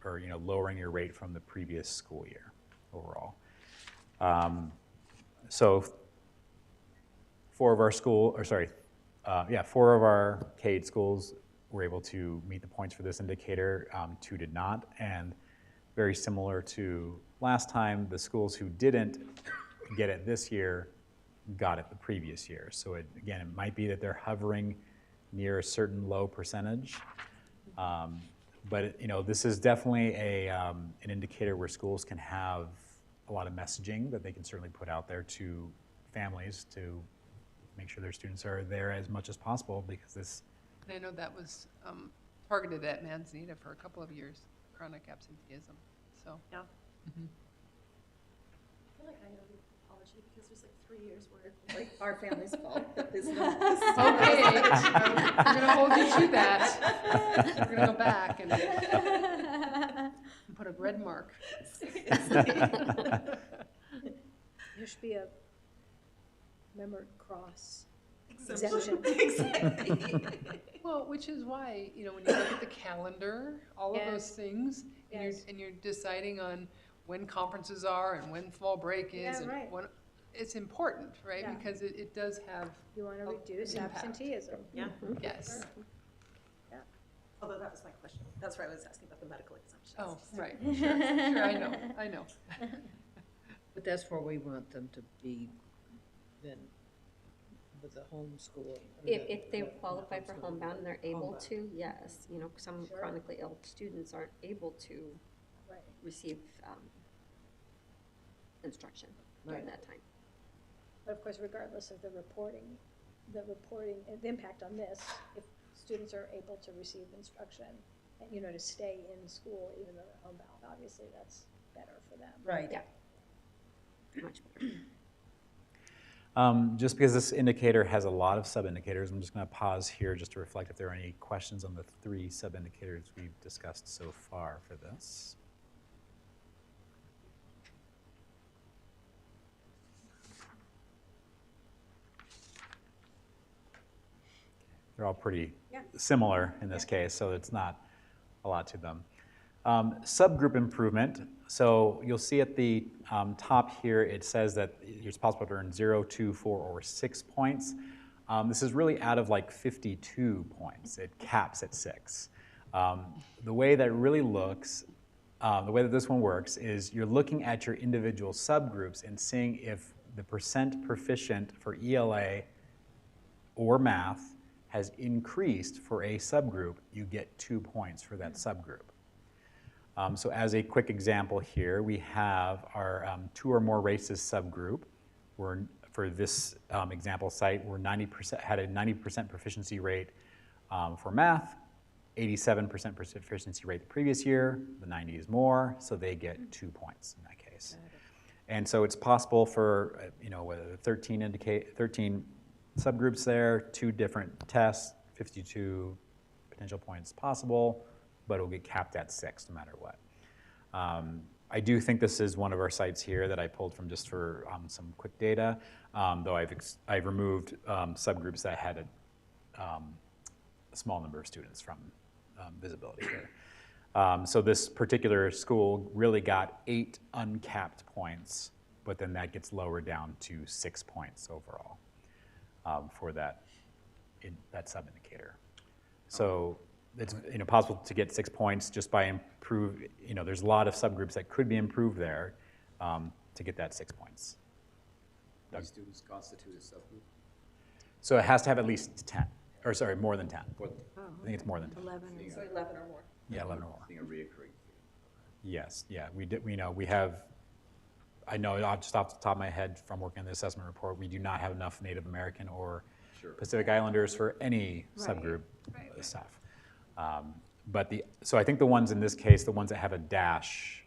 or lowering your rate from the previous school year overall. So 4 of our K-8 schools were able to meet the points for this indicator, 2 did not, and very similar to last time, the schools who didn't get it this year got it the previous year. So again, it might be that they're hovering near a certain low percentage. But this is definitely an indicator where schools can have a lot of messaging that they can certainly put out there to families to make sure their students are there as much as possible, because this. And I know that was targeted at Manzanita for a couple of years, chronic absenteeism, so. Yeah. Mhm. I feel like I owe you an apology because there's like 3 years where like our family's fault that this Okay, I'm gonna hold you to that. We're gonna go back and put a red mark. There should be a Memorial Cross exemption. Well, which is why, when you look at the calendar, all of those Yes. things, Yes. and you're deciding on when conferences are and when fall break is, Yeah, and right. when, it's important, right? Yeah. Because it does have, You want to Oh, reduce impact. absenteeism. Yeah. yes. Although that was my question. That's why I was asking about the medical exemptions. Oh, right, sure, I know. But that's where we want them to be then with the homeschool. If they qualify for homebound and they're able to, yes, some Sure. chronically ill students aren't able to Right. receive instruction during Right. that time. But of course, regardless of the impact on this, if students are able to receive instruction, and, to stay in school even though they're homebound, obviously that's better for them. Right. Yeah. Much better. Just because this indicator has a lot of sub-indicators, I'm just going to pause here just to reflect if there are any questions on the 3 sub-indicators we've discussed so far for this. They're all pretty similar in this case, so it's not a lot to them. Subgroup improvement. So you'll see at the top here, it says that it's possible to earn 0, 2, 4, or 6 points. This is really out of like 52 points. It caps at 6. The way that really looks, the way that this one works is you're looking at your individual subgroups and seeing if the percent proficient for ELA or math has increased for a subgroup, you get 2 points for that subgroup. So as a quick example here, we have our 2 or more races subgroup. For this example site, we're had a 90% proficiency rate for math, 87% proficiency rate the previous year. The 90 is more, so they get 2 points in that case. And so it's possible for, with 13 subgroups there, 2 different tests, 52 potential points possible, but it'll get capped at 6 no matter what. I do think this is one of our sites here that I pulled from just for some quick data, though I've removed subgroups that had a small number of students from visibility here. So this particular school really got 8 uncapped points, but then that gets lowered down to 6 points overall for that sub-indicator. So it's possible to get 6 points just by there's a lot of subgroups that could be improved there to get that 6 points. How many students constitute a subgroup? So it has to have at least 10, or sorry, more than 10. What, I think it's more than 10. 11 being So a, 11 or more. Yeah, 11 or more. being a reoccurring theme? Yes, yeah, we have, I know just off the top of my head from working on the assessment report, we do not have enough Native American or Pacific Islanders for any Right. subgroup Right. staff. So I think the ones in this case, the ones that have a dash,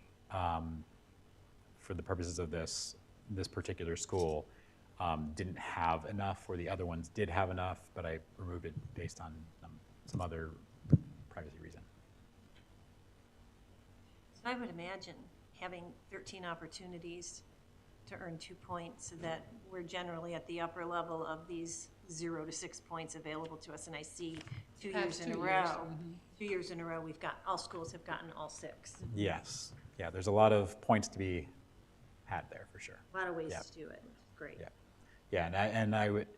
for the purposes of this particular school, didn't have enough, or the other ones did have enough, but I removed it based on some other privacy reason. So I would imagine having 13 opportunities to earn 2 points, so that we're generally at the upper level of these 0 to 6 points available to us. And I see 2 years Past in a 2 row, years, 2 years in a row, all schools have gotten all 6. Yes, yeah, there's a lot of points to be had there, for sure. A lot of ways Yeah. to do it. Great. Yeah.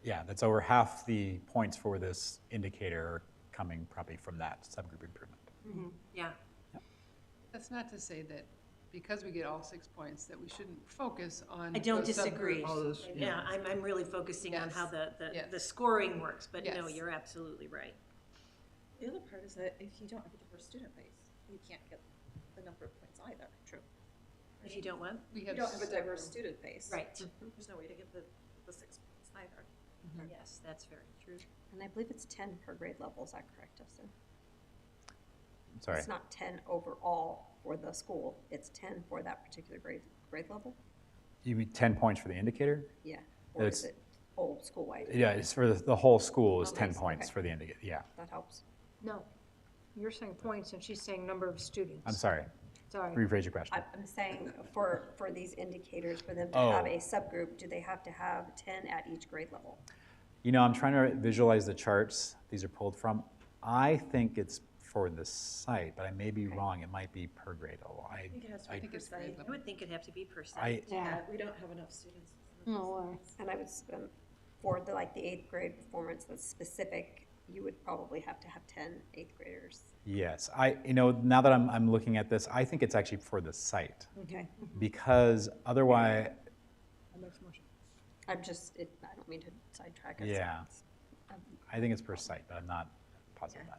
Yeah, that's over half the points for this indicator coming probably from that subgroup improvement. Yeah. That's not to say that because we get all 6 points, that we shouldn't focus on. I don't those disagree. subgroups. Yeah, I'm really focusing on how Yes. the Yes. scoring works, but no, Yes. you're absolutely right. The other part is that if you don't have a diverse student base, you can't get the number of points either. True. If you don't what? We If you don't have a diverse several- student base. Right. There's no way to get the 6 points either. Yes, that's very true. And I believe it's 10 per grade level, is that correct, Justin? Sorry. It's not 10 overall for the school, it's 10 for that particular grade level? You mean 10 points for the indicator? Yeah, or is It's- it whole school-wide? Yeah, it's for the whole school is Oh, 10 nice, points okay. for the indicator, yeah. That helps. No, you're saying points and she's saying number of students. I'm sorry, Sorry. rephrase your question. I'm saying for these indicators, for them to have Oh. a subgroup, do they have to have 10 at each grade level? You know, I'm trying to visualize the charts these are pulled from. I think it's for the site, but I may be wrong. It might be per grade level. I think it has to I be think per it's grade site. level. I would think it'd have to be per I, site. Yeah, we don't have enough students. No way. And I would, for the 8th grade performance that's specific, you would probably have to have 10 8th graders. yes, now that I'm looking at this, I think it's actually for the site. Okay. Because otherwise, That makes more sense. I don't mean to sidetrack us. Yeah. I think it's per site, but I'm not positive of that.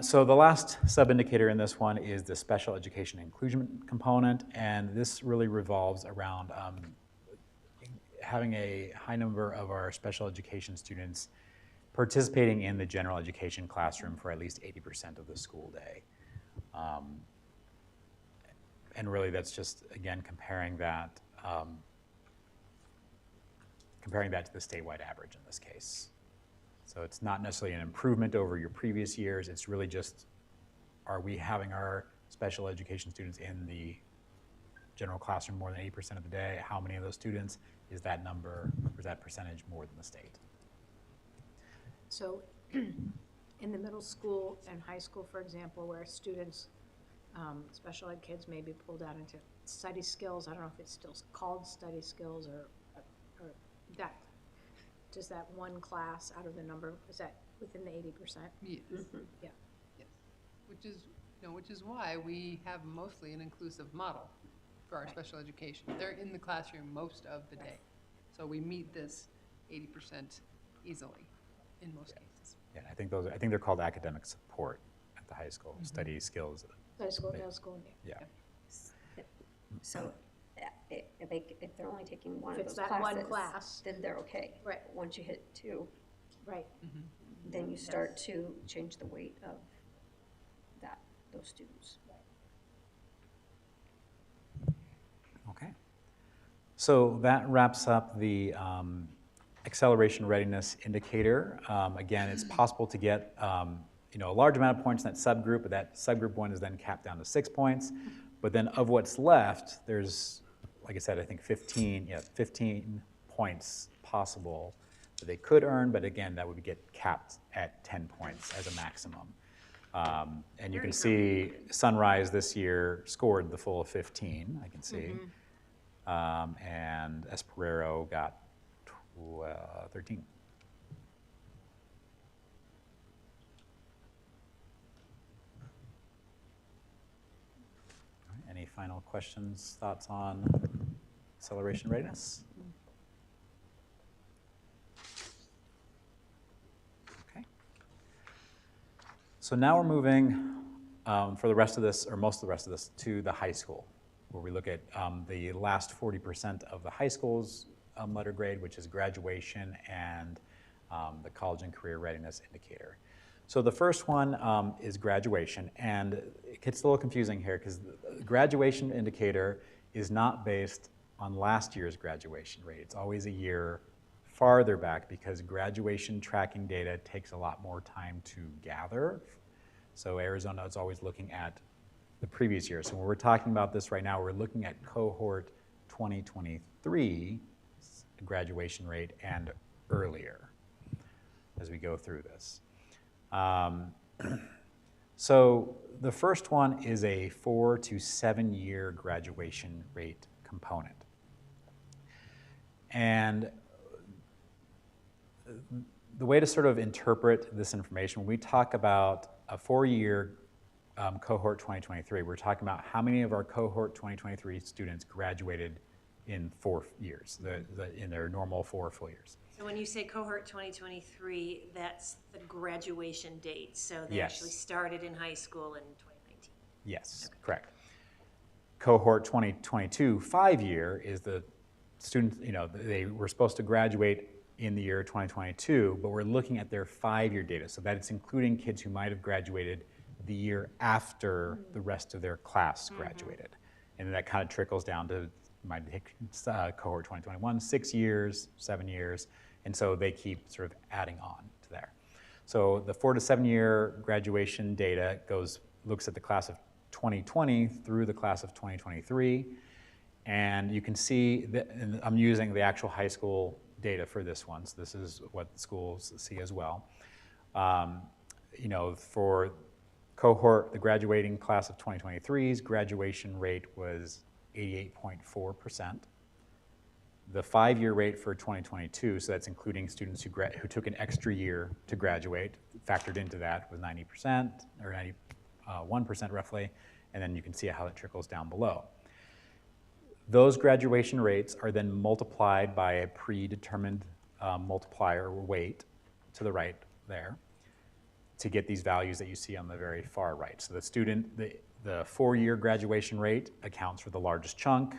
So the last sub-indicator in this one is the special education inclusion component, and this really revolves around having a high number of our special education students participating in the general education classroom for at least 80% of the school day. And really that's just, again, comparing that to the statewide average in this case. So it's not necessarily an improvement over your previous years, it's really just, are we having our special education students in the general classroom more than 80% of the day? How many of those students is that number, or is that percentage more than the state? So in the middle school and high school, for example, where students, special ed kids may be pulled out into study skills, I don't know if it's still called study skills or that, does that one class out of the number, is that within the 80%? Yes. Yeah. Yes. Which is why we have mostly an inclusive model for our special education. They're in the classroom most of the day. So we meet this 80% easily in most cases. Yeah, I think they're called academic support at the high school, study skills, High school, middle school, yeah. So if they're only taking one If of it's those that one classes, class. then they're okay. Right. Once you hit 2, right. then you start to change the weight of those students. Okay. So that wraps up the acceleration readiness indicator. Again, it's possible to get a large amount of points in that subgroup, but that subgroup one is then capped down to 6 points. But then of what's left, there's, like I said, I think 15 points possible that they could earn, but again, that would get capped at 10 points as a maximum. And you can see Sunrise this year scored the full 15, I can see. And Esperero got 13. All right, any final questions, thoughts on acceleration readiness? Okay. So now we're moving for the rest of this, or most of the rest of this, to the high school, where we look at the last 40% of the high school's letter grade, which is graduation, and the college and career readiness indicator. So the first one is graduation, and it gets a little confusing here because the graduation indicator is not based on last year's graduation rate. It's always a year farther back because graduation tracking data takes a lot more time to gather. So Arizona is always looking at the previous year. So when we're talking about this right now, we're looking at cohort 2023 graduation rate and earlier as we go through this. So the first one is a 4 to 7 year graduation rate component. And the way to sort of interpret this information, when we talk about a 4-year cohort 2023, we're talking about how many of our cohort 2023 students graduated in 4 years, in their normal 4 full years. So when you say cohort 2023, that's the graduation date. So they Yes. actually started in high school in 2019. Yes, correct. Cohort 2022 5-year is the students, they were supposed to graduate in the year 2022, but we're looking at their 5-year data. So that it's including kids who might have graduated the year after the rest of their class graduated. And then that kind of trickles down to might take cohort 2021, 6 years, 7 years, and so they keep sort of adding on to there. So the 4 to 7 year graduation data looks at the class of 2020 through the class of 2023, and you can see that, and I'm using the actual high school data for this one, so this is what schools see as well. For cohort, the graduating class of 2023's graduation rate was 88.4%. The 5-year rate for 2022, so that's including students who took an extra year to graduate, factored into that was 90%, or 91% roughly, and then you can see how it trickles down below. Those graduation rates are then multiplied by a predetermined multiplier or weight to the right there to get these values that you see on the very far right. So the 4-year graduation rate accounts for the largest chunk.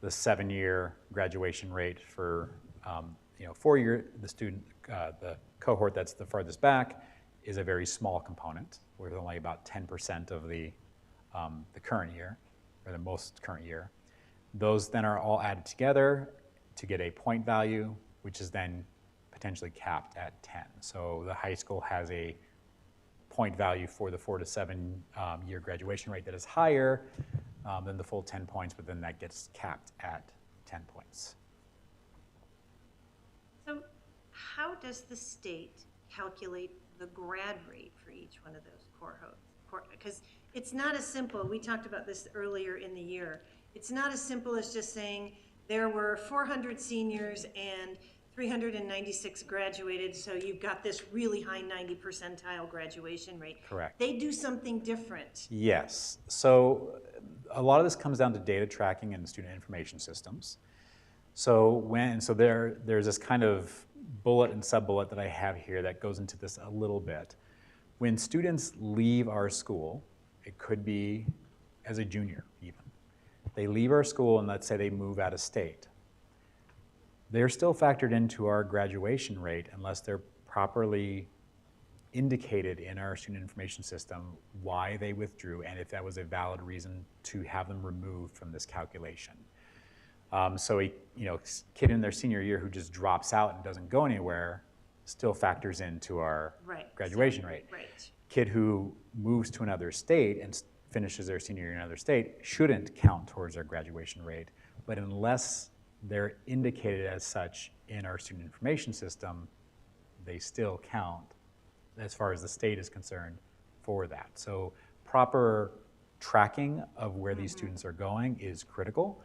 The 7-year graduation rate for 4-year, the cohort that's the farthest back is a very small component, with only about 10% of the current year, or the most current year. Those then are all added together to get a point value, which is then potentially capped at 10. So the high school has a point value for the 4 to 7 year graduation rate that is higher than the full 10 points, but then that gets capped at 10 points. So how does the state calculate the grad rate for each one of those cohorts? Because it's not as simple. We talked about this earlier in the year. It's not as simple as just saying there were 400 seniors and 396 graduated, so you've got this really high 90 percentile graduation rate. Correct. They do something different. Yes. So a lot of this comes down to data tracking and student information systems. So there's this kind of bullet and sub-bullet that I have here that goes into this a little bit. When students leave our school, it could be as a junior even. They leave our school and let's say they move out of state. They're still factored into our graduation rate unless they're properly indicated in our student information system why they withdrew and if that was a valid reason to have them removed from this calculation. So a kid in their senior year who just drops out and doesn't go anywhere still factors into our graduation rate. Right. Kid who moves to another state and finishes their senior year in another state shouldn't count towards our graduation rate, but unless they're indicated as such in our student information system, they still count as far as the state is concerned for that. So proper tracking of where these students are going is critical.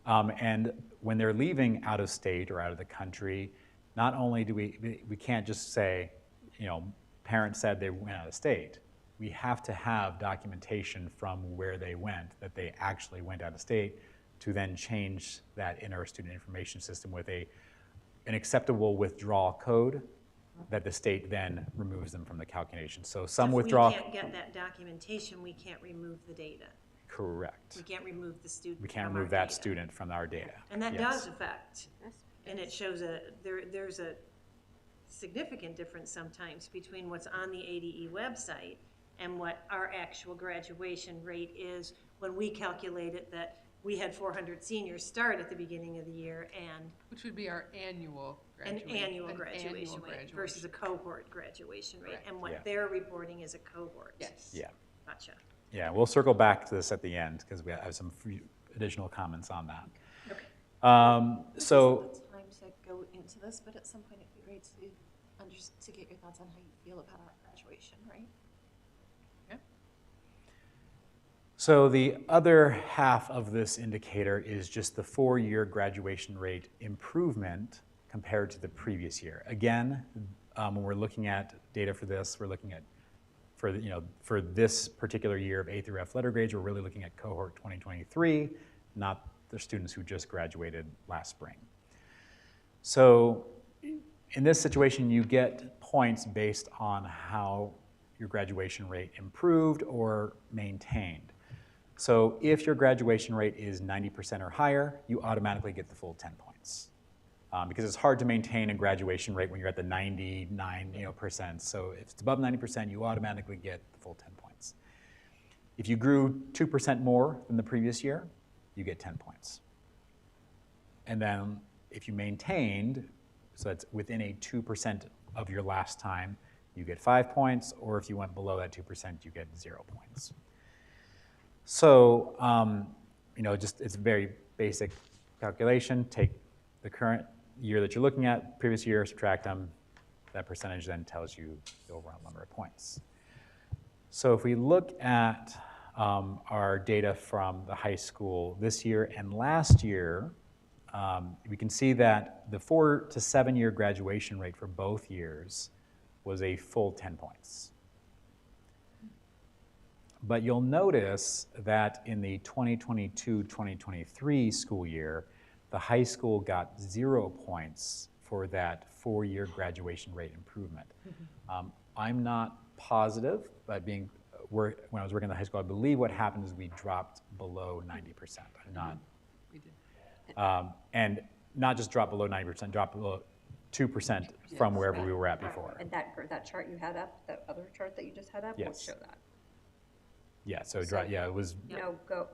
And when they're leaving out of state or out of the country, not only do we can't just say, parents said they went out of state. We have to have documentation from where they went, that they actually went out of state, to then change that in our student information system with an acceptable withdrawal code that the state then removes them from the calculation. So some withdrawal. If we can't get that documentation, we can't remove the data. Correct. We can't remove the student. We can't remove that student from our data. And that does affect And it shows there's a significant difference sometimes between what's on the ADE website and what our actual graduation rate is when we calculated that we had 400 seniors start at the beginning of the year and Which would be our annual an graduation. annual graduation rate versus a cohort graduation rate. Correct. And what Yeah. they're reporting is a cohort. Yes. Yeah. Gotcha. Yeah, we'll circle back to this at the end because we have some additional comments on that. Okay. So, This isn't the time to go into this, but at some point it'd be great to get your thoughts on how you feel about our graduation, right? so the other half of this indicator is just the 4-year graduation rate improvement compared to the previous year. Again, when we're looking at data for this, we're looking at for this particular year of A through F letter grades, we're really looking at cohort 2023, not the students who just graduated last spring. So in this situation, you get points based on how your graduation rate improved or maintained. So if your graduation rate is 90% or higher, you automatically get the full 10 points. Because it's hard to maintain a graduation rate when you're at the 99%. So if it's above 90%, you automatically get the full 10 points. If you grew 2% more than the previous year, you get 10 points. And then if you maintained, so that's within a 2% of your last time, you get 5 points, or if you went below that 2%, you get 0 points. So, just it's a very basic calculation. Take the current year that you're looking at, previous year, subtract them. That percentage then tells you the overall number of points. So if we look at our data from the high school this year and last year, we can see that the 4 to 7 year graduation rate for both years was a full 10 points. But you'll notice that in the 2022-2023 school year, the high school got 0 points for that 4-year graduation rate improvement. I'm not positive, but when I was working in the high school, I believe what happened is we dropped below 90%. I'm not, We did. and not just drop below 90%, drop below 2% from wherever we were at before. And that chart you had up, that other chart that you just had up, would Yes. show that. Yeah, so So- yeah, it was No, go,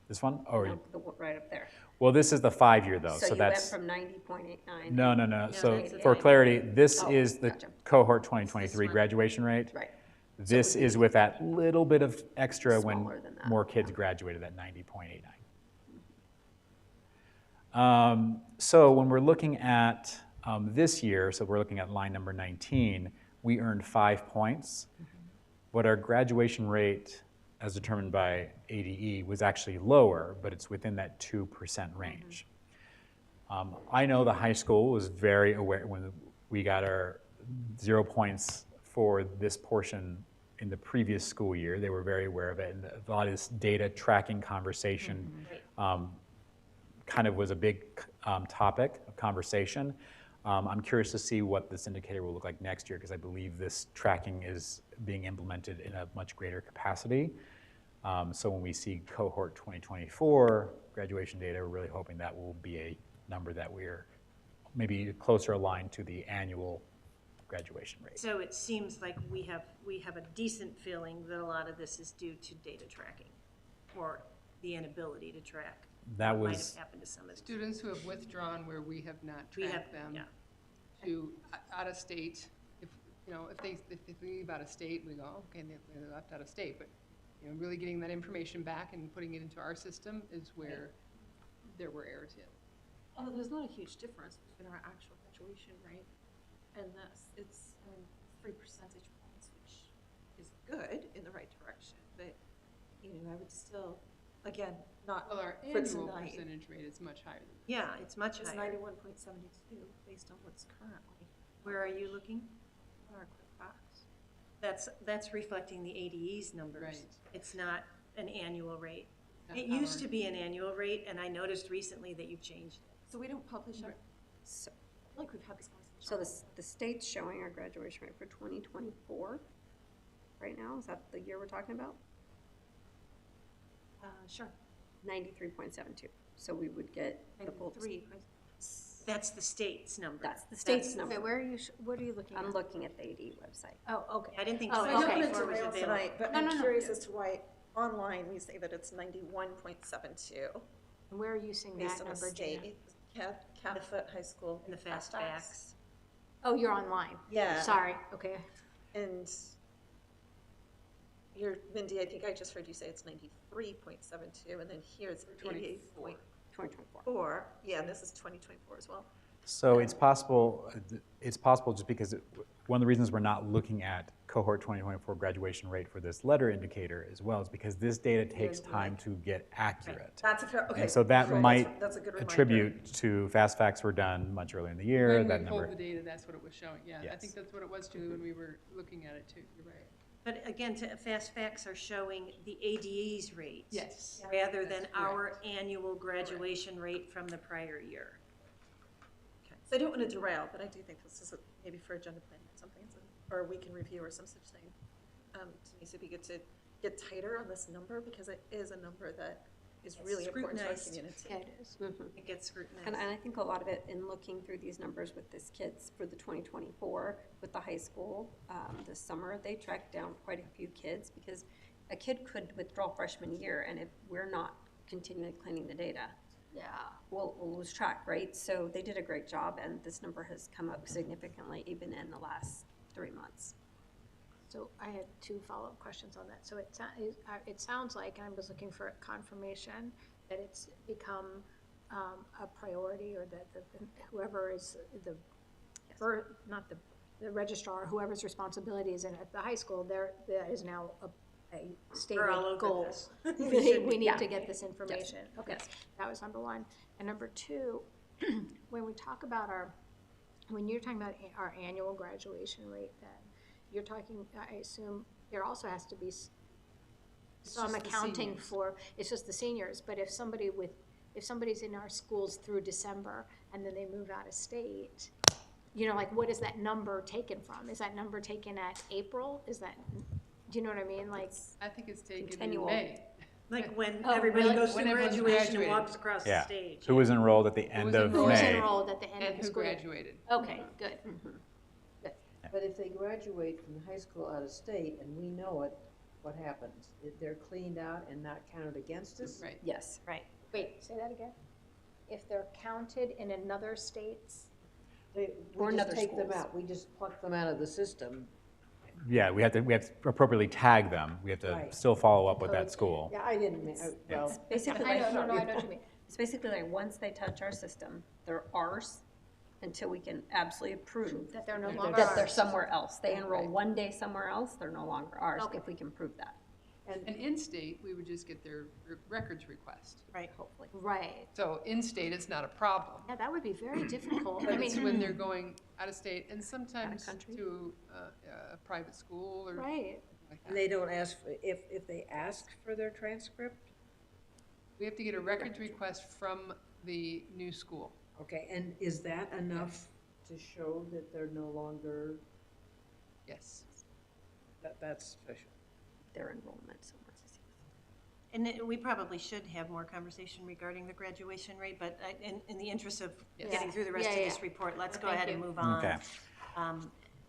this one? Oh, no, the one right up there. well, this is the 5-year though, So so you went that's, from 90.89. no. So it's for 89. clarity, this Oh, is the gotcha. cohort 2023 graduation rate. Right. This is with that little bit of extra when Smaller than that, more kids graduated at 90.89. So when we're looking at this year, so we're looking at line number 19, we earned 5 points, but our graduation rate, as determined by ADE, was actually lower, but it's within that 2% range. I know the high school was very aware when we got our 0 points for this portion in the previous school year. They were very aware of it, and a lot of this data tracking conversation kind of was a big topic of conversation. I'm curious to see what this indicator will look like next year because I believe this tracking is being implemented in a much greater capacity. So when we see cohort 2024 graduation data, we're really hoping that will be a number that we're maybe closer aligned to the annual graduation rate. So it seems like we have a decent feeling that a lot of this is due to data tracking or the inability to track. That what might was- have happened to some of these. Students who have withdrawn where we have not We have- tracked them yeah. to out of state. If they leave out of state, we go, okay, they left out of state. But really getting that information back and putting it into our system is where there were errors yet. Although there's not a huge difference between our actual graduation rate and this. It's 3 percentage points, which is good in the right direction. But I would still, again, not Well, our for annual tonight. percentage rate is much higher than Yeah, it's much It's higher. 91.72 based on what's currently Where are you looking? on our quick facts. That's reflecting the ADE's numbers. Right. It's not an annual rate. that. It used to be an annual rate, and I noticed recently that you've changed it. So we don't publish our, So, I feel like we've had this conversation. so the state's showing our graduation rate for 2024 right now. Is that the year we're talking about? Sure. 93.72. So we would get the full. 93. That's the state's number. That's the state's Okay, number. where are you, what are you looking at? I'm looking at the AD website. Oh, okay. I didn't think Oh, So I don't okay. want to 2024 was derail available. tonight, but No, I'm no, no. curious as to why online we say that it's 91.72 And where are you seeing that based on the number, Gina? state. Catfoot High School. In the fast facts. Oh, you're online. Yeah. Sorry, okay. And you're, Mindy, I think I just heard you say it's 93.72, and then here it's 88.4. 2024. Yeah, and this is 2024 as well. So it's possible just because one of the reasons we're not looking at cohort 2024 graduation rate for this letter indicator as well is because this data takes time to get accurate. That's a fair, okay. And so that cool, might that's a good reminder. attribute to fast facts were done much earlier in the year, When that we pulled number. the data, that's what it was showing, yeah. I Yes. think that's what it was, Julie, when we were looking at it too, you're right. But again, fast facts are showing the ADA's rate. Yes. Rather than That's our annual graduation rate from the prior year. Okay. So I don't want to derail, but I do think this is maybe for agenda planning or something, or a weekend review or some such thing. Denise, it'd be good to get tighter on this number because it is a number that is really important to our Scrutinized. community. Yeah, it is. It gets scrutinized. And I think a lot of it, in looking through these numbers with this kids for the 2024, with the high school, this summer, they tracked down quite a few kids because a kid could withdraw freshman year, and if we're not continually cleaning the data, Yeah. we'll lose track, right? So they did a great job, and this number has come up significantly even in the last 3 months. So I had two follow-up questions on that. So it sounds like, and I was looking for confirmation, that it's become a priority, or that whoever is the, not the registrar, whoever's responsibility is in at the high school, there is now a stated We're all over goal. this. We need Yeah. to get this information. Okay, Yes. that was number one. And number two, when we talk about when you're talking about our annual graduation rate, then you're talking, I assume, there also has to be some just the accounting seniors. for, it's just the seniors, but if somebody's in our schools through December and then they move out of state, like, what is that number taken from? Is that number taken at April? Is that, do you know what I mean? Like, I think it's taken in Continual. May. Like when Oh, everybody really? goes When through everyone's graduation and graduated. walks across the Yeah. stage. Who was enrolled at the end was of who's May? enrolled at the end And of the who school year? graduated. Okay, good. But if they graduate from high school out of state and we know it, what happens? If they're cleaned out and not counted against us? Right. Yes. Right. Wait, say that again? If they're counted in another state's, We Or just another take them schools. out, we just pluck them out of the system. Yeah, we have to appropriately tag them. We have to Right. still follow up with that Code. school. Yeah, I didn't, well, Basically, I like, know, no, I know what you mean. it's basically like, once they touch our system, they're ours until we can absolutely prove That they're no That longer that they're ours. somewhere else. They enroll Right. one day somewhere else, they're no longer ours, Okay. if we can prove that, And in-state, we would just get their records request. Right. hopefully. Right. So in-state, it's not a problem. Yeah, that would be very difficult. I But it's mean, when they're going out of state and sometimes country. to a private school or right. like and that. they don't ask, if they ask for their transcript? We have to get a records request from the new school. Okay, and is that enough to show that they're no longer, Yes. that's sufficient? Their enrollment somewhere. And we probably should have more conversation regarding the graduation rate, but in the interest of Yes. getting through the rest of Yeah, this yeah. report, let's go Thank ahead and you. move on. Okay.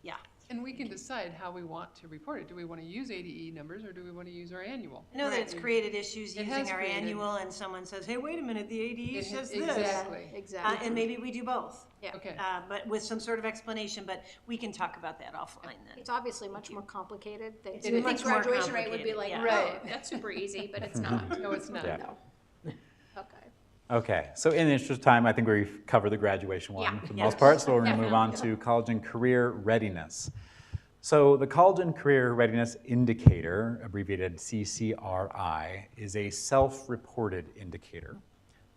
Yeah. And we can decide how we want to report it. Do we want to use ADE numbers or do we want to use our annual? I know that it's created issues It using has our created- annual, and someone says, hey, wait a minute, the ADE It- says this. exactly. Exactly. And maybe we do both. Yeah. Okay. But with some sort of explanation, but we can talk about that offline then. It's obviously much more complicated than, It's you would much think more graduation rate would be like, complicated, oh, yeah. Right. that's super easy, but it's not. No, it's not. Yeah. No. Okay. Okay, so in the interest of time, I think we've covered the graduation one Yeah. for the Yeah. most part, so we're going to move on to college and career readiness. So the College and Career Readiness Indicator, abbreviated CCRI, is a self-reported indicator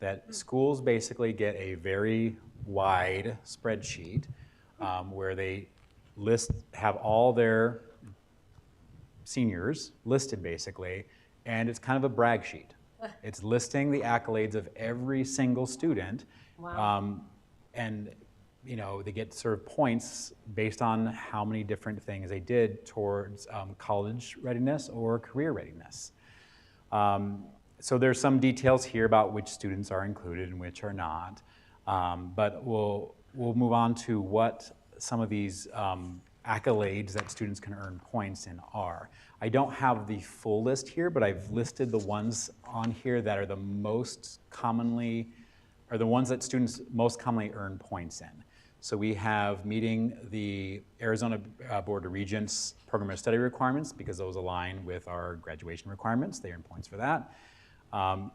that schools basically get a very wide spreadsheet where they have all their seniors listed basically, and it's kind of a brag sheet. It's listing the accolades of every single student. Wow. And they get sort of points based on how many different things they did towards college readiness or career readiness. So there's some details here about which students are included and which are not. But we'll move on to what some of these accolades that students can earn points in are. I don't have the full list here, but I've listed the ones on here that are the most commonly, or the ones that students most commonly earn points in. So we have meeting the Arizona Board of Regents Program of Study requirements, because those align with our graduation requirements. They earn points for that.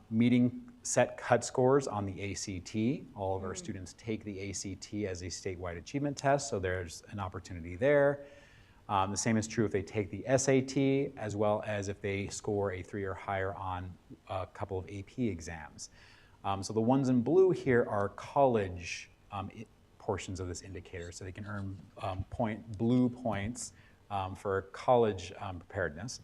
Meeting set cut scores on the ACT. All of our students take the ACT as a statewide achievement test, so there's an opportunity there. The same is true if they take the SAT, as well as if they score a 3 or higher on a couple of AP exams. So the ones in blue here are college portions of this indicator, so they can earn blue points for college preparedness.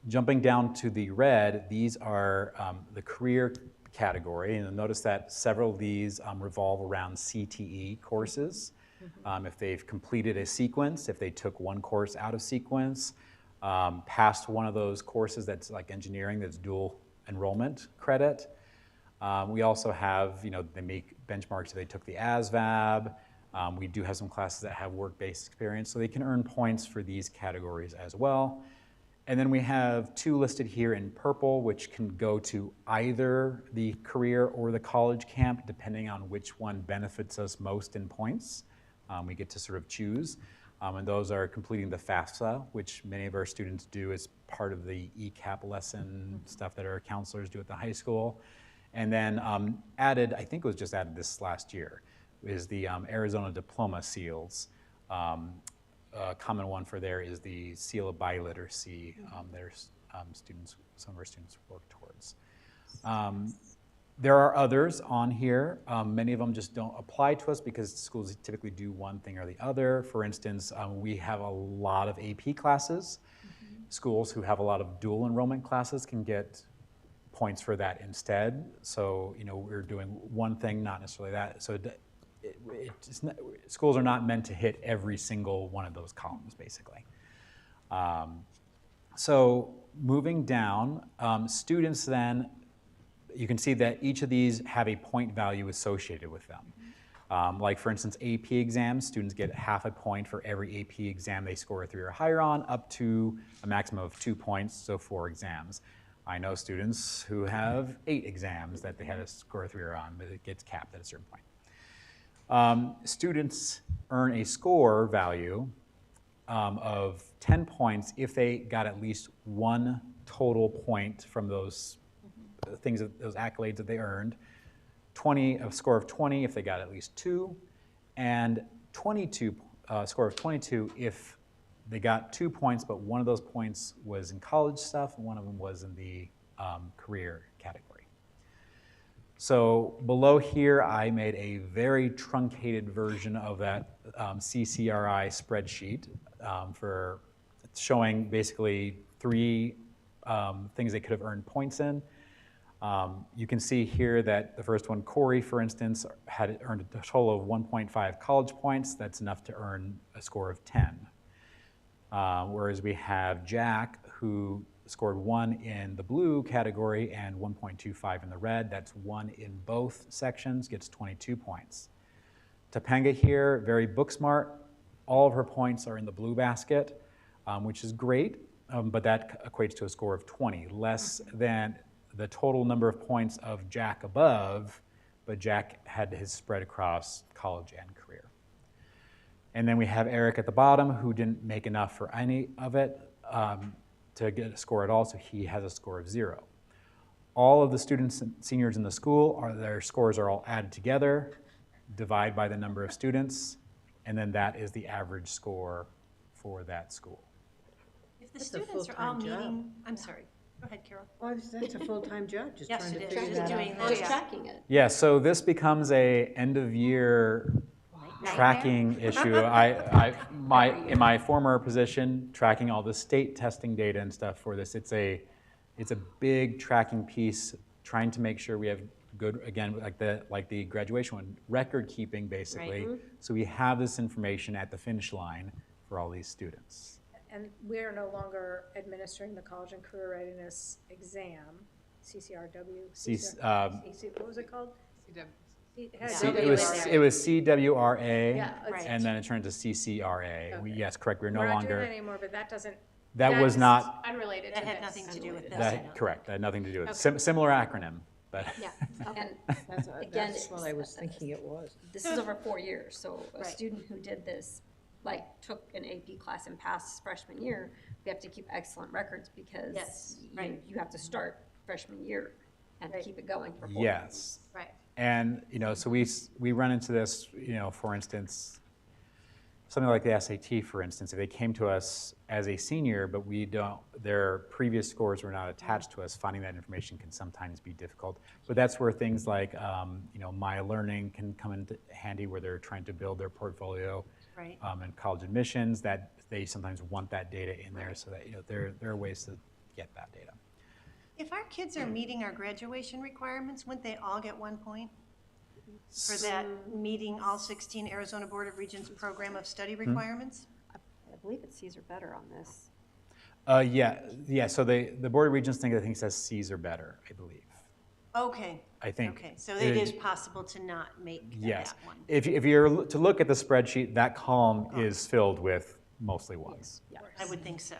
Jumping down to the red, these are the career category, and you'll notice that several of these revolve around CTE courses. If they've completed a sequence, if they took one course out of sequence, passed one of those courses that's like engineering, that's dual enrollment credit. We also have, they make benchmarks if they took the ASVAB. We do have some classes that have work-based experience, so they can earn points for these categories as well. And then we have 2 listed here in purple, which can go to either the career or the college camp, depending on which one benefits us most in points. We get to sort of choose. And those are completing the FAFSA, which many of our students do as part of the ECAP lesson stuff that our counselors do at the high school. And then added, I think it was just added this last year, is the Arizona Diploma Seals. A common one for there is the Seal of Biliteracy that some of our students work towards. There are others on here. Many of them just don't apply to us because schools typically do one thing or the other. For instance, we have a lot of AP classes. Schools who have a lot of dual enrollment classes can get points for that instead. So, we're doing one thing, not necessarily that. So schools are not meant to hit every single one of those columns, basically. So moving down, students then, you can see that each of these have a point value associated with them. Like for instance, AP exams, students get half a point for every AP exam they score a 3 or higher on, up to a maximum of 2 points, so 4 exams. I know students who have 8 exams that they had to score a 3 or on, but it gets capped at a certain point. Students earn a score value of 10 points if they got at least 1 total point from those things, those accolades that they earned. A score of 20 if they got at least 2, and score of 22 if they got 2 points, but one of those points was in college stuff and one of them was in the career category. So below here, I made a very truncated version of that CCRI spreadsheet for showing basically 3 things they could have earned points in. You can see here that the first one, Corey, for instance, had earned a total of 1.5 college points. That's enough to earn a score of 10. Whereas we have Jack, who scored 1 in the blue category and 1.25 in the red. That's 1 in both sections, gets 22 points. Topanga here, very book smart. All of her points are in the blue basket, which is great, but that equates to a score of 20, less than the total number of points of Jack above, but Jack had his spread across college and career. And then we have Eric at the bottom, who didn't make enough for any of it to get a score at all, so he has a score of 0. All of the students and seniors in the school, their scores are all added together, divide by the number of students, and then that is the average score for that school. If the That's a students are all full-time job. meeting, I'm sorry, go ahead, Carol. Well, that's a full-time job, just Yes, trying to it is. figure Just that out. doing that. Just Yeah. tracking it. Yeah, so this becomes a end of year tracking issue. In my former position, tracking all the state testing data and stuff for this, it's a big tracking piece, trying to make sure we have good, again, like the graduation one, record keeping basically, so we have this information at the finish line for all these students. And we're no longer administering the college and career readiness exam, CCRW. What was it called? It had C- W it in was there. it was CWRA, Yeah, it's- Right. and then it turned to CCRA. Okay. Yes, correct. We're no We're not doing that longer. anymore, but that doesn't. That was is not. Unrelated to That had this. nothing to do with this. I That don't correct. That had nothing to do with it. Okay. Similar acronym, but Yeah, okay. And again, That's what I was thinking it was. this is over 4 years, so a Right. student who did this, like, took an AP class and passed freshman year, we have to keep excellent records because Yes, right. you have to start freshman year and Right. keep it going for 4 yes. Right. And, so we run into this, for instance, something like the SAT, for instance, if they came to us as a senior, but their previous scores were not attached to us, finding that information can sometimes be difficult. But that's where things like, My Learning can come into handy where they're trying to build their portfolio. Right. And college admissions, that they sometimes want that data in there so that, there are ways to get that data. If our kids are meeting our graduation requirements, wouldn't they all get 1 point for that meeting all 16 Arizona Board of Regents program of study requirements? I believe it's C's or better on this. Yeah. So the Board of Regents I think says C's or better, I believe. Okay. I think. Okay, so it is possible to not make Yes. that one. If you're to look at the spreadsheet, that column is filled with mostly ones. I would think so.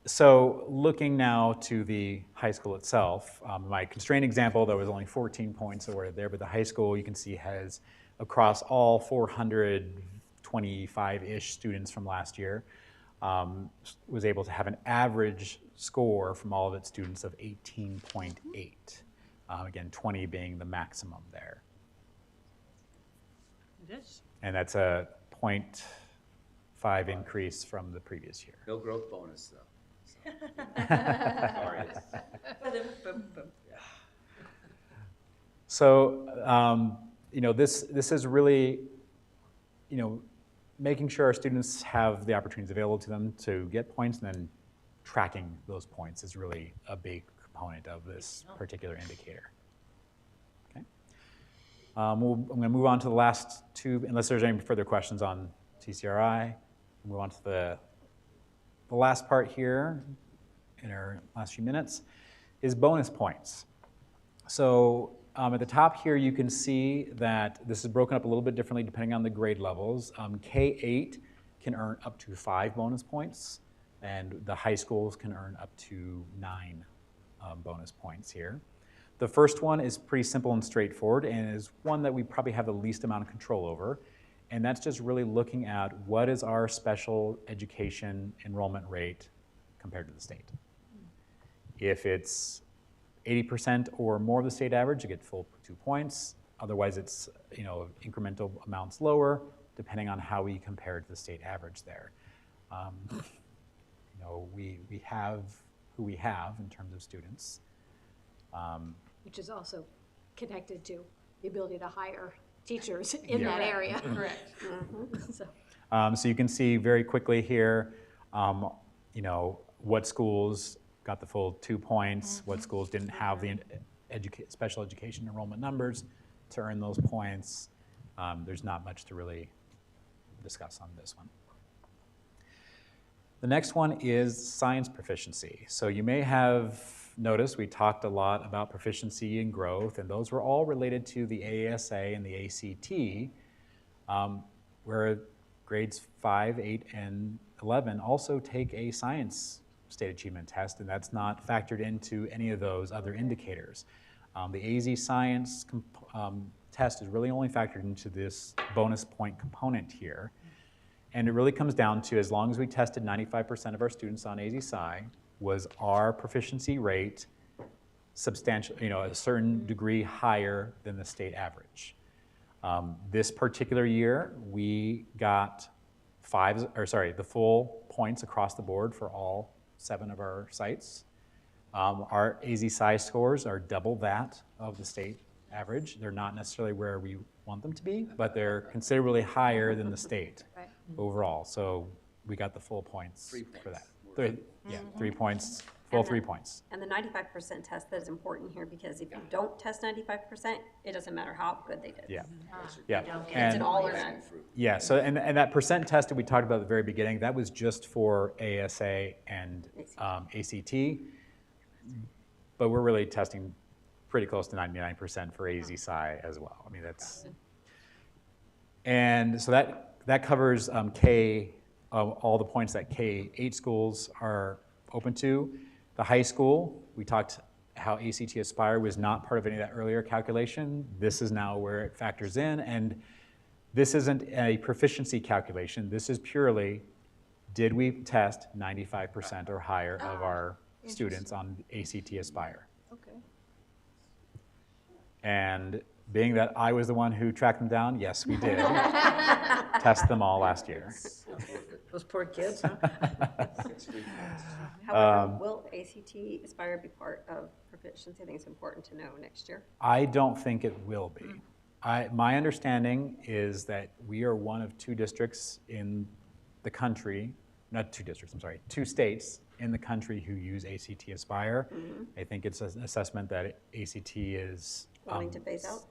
So looking now to the high school itself, my constraint example, there was only 14 points awarded there, but the high school you can see has, across all 425-ish students from last year, was able to have an average score from all of its students of 18.8. Again, 20 being the maximum there. It is. And that's a 0.5 increase from the previous year. No growth bonus, though. Sorry. So, this is really, making sure our students have the opportunities available to them to get points, and then tracking those points is really a big component of this particular indicator. Okay. I'm going to move on to the last two, unless there's any further questions on CCRI. Move on to the last part here in our last few minutes is bonus points. So at the top here, you can see that this is broken up a little bit differently depending on the grade levels. K-8 can earn up to 5 bonus points, and the high schools can earn up to 9 bonus points here. The first one is pretty simple and straightforward, and is one that we probably have the least amount of control over. And that's just really looking at what is our special education enrollment rate compared to the state. If it's 80% or more of the state average, you get full 2 points. Otherwise, it's incremental amounts lower, depending on how we compare to the state average there. We have who we have in terms of students. Which is also connected to the ability to hire teachers in that Correct. area. Correct. So, So you can see very quickly here, what schools got the full 2 points, what schools didn't have the special education enrollment numbers to earn those points. There's not much to really discuss on this one. The next one is science proficiency. So you may have noticed we talked a lot about proficiency and growth, and those were all related to the ASA and the ACT, where grades 5, 8, and 11 also take a science state achievement test, and that's not factored into any of those other indicators. The AZ Science test is really only factored into this bonus point component here. And it really comes down to, as long as we tested 95% of our students on AZ Sci, was our proficiency rate substantial, a certain degree higher than the state average. This particular year, we got the full points across the board for all 7 of our sites. Our AZ Sci scores are double that of the state average. They're not necessarily where we want them to be, but they're considerably higher than the state right. overall. So we got the full points 3 for that. points. 3 points, full And 3 then- points. And the 95% test, that is important here, because if you don't test 95%, it doesn't matter how good they did. Yeah, Don't yeah. get It's And an all or none. yeah, so and that percent test that we talked about at the very beginning, that was just for ASA and ACT. But we're really testing pretty close to 99% for AZ Sci as well. I mean, that's, and so that covers all the points that K-8 schools are open to. The high school, we talked how ACT Aspire was not part of any of that earlier calculation. This is now where it factors in, and this isn't a proficiency calculation. This is purely, did we test 95% or higher of our students on ACT Aspire? Okay. And being that I was the one who tracked them down, yes, we did test them all last year. Those poor kids, huh? However, will ACT Aspire be part of proficiency? I think it's important to know next year. I don't think it will be. My understanding is that we are one of two districts in the country, not two districts, I'm sorry, two states in the country who use ACT Aspire. I think it's an assessment that ACT is Willing to phase out?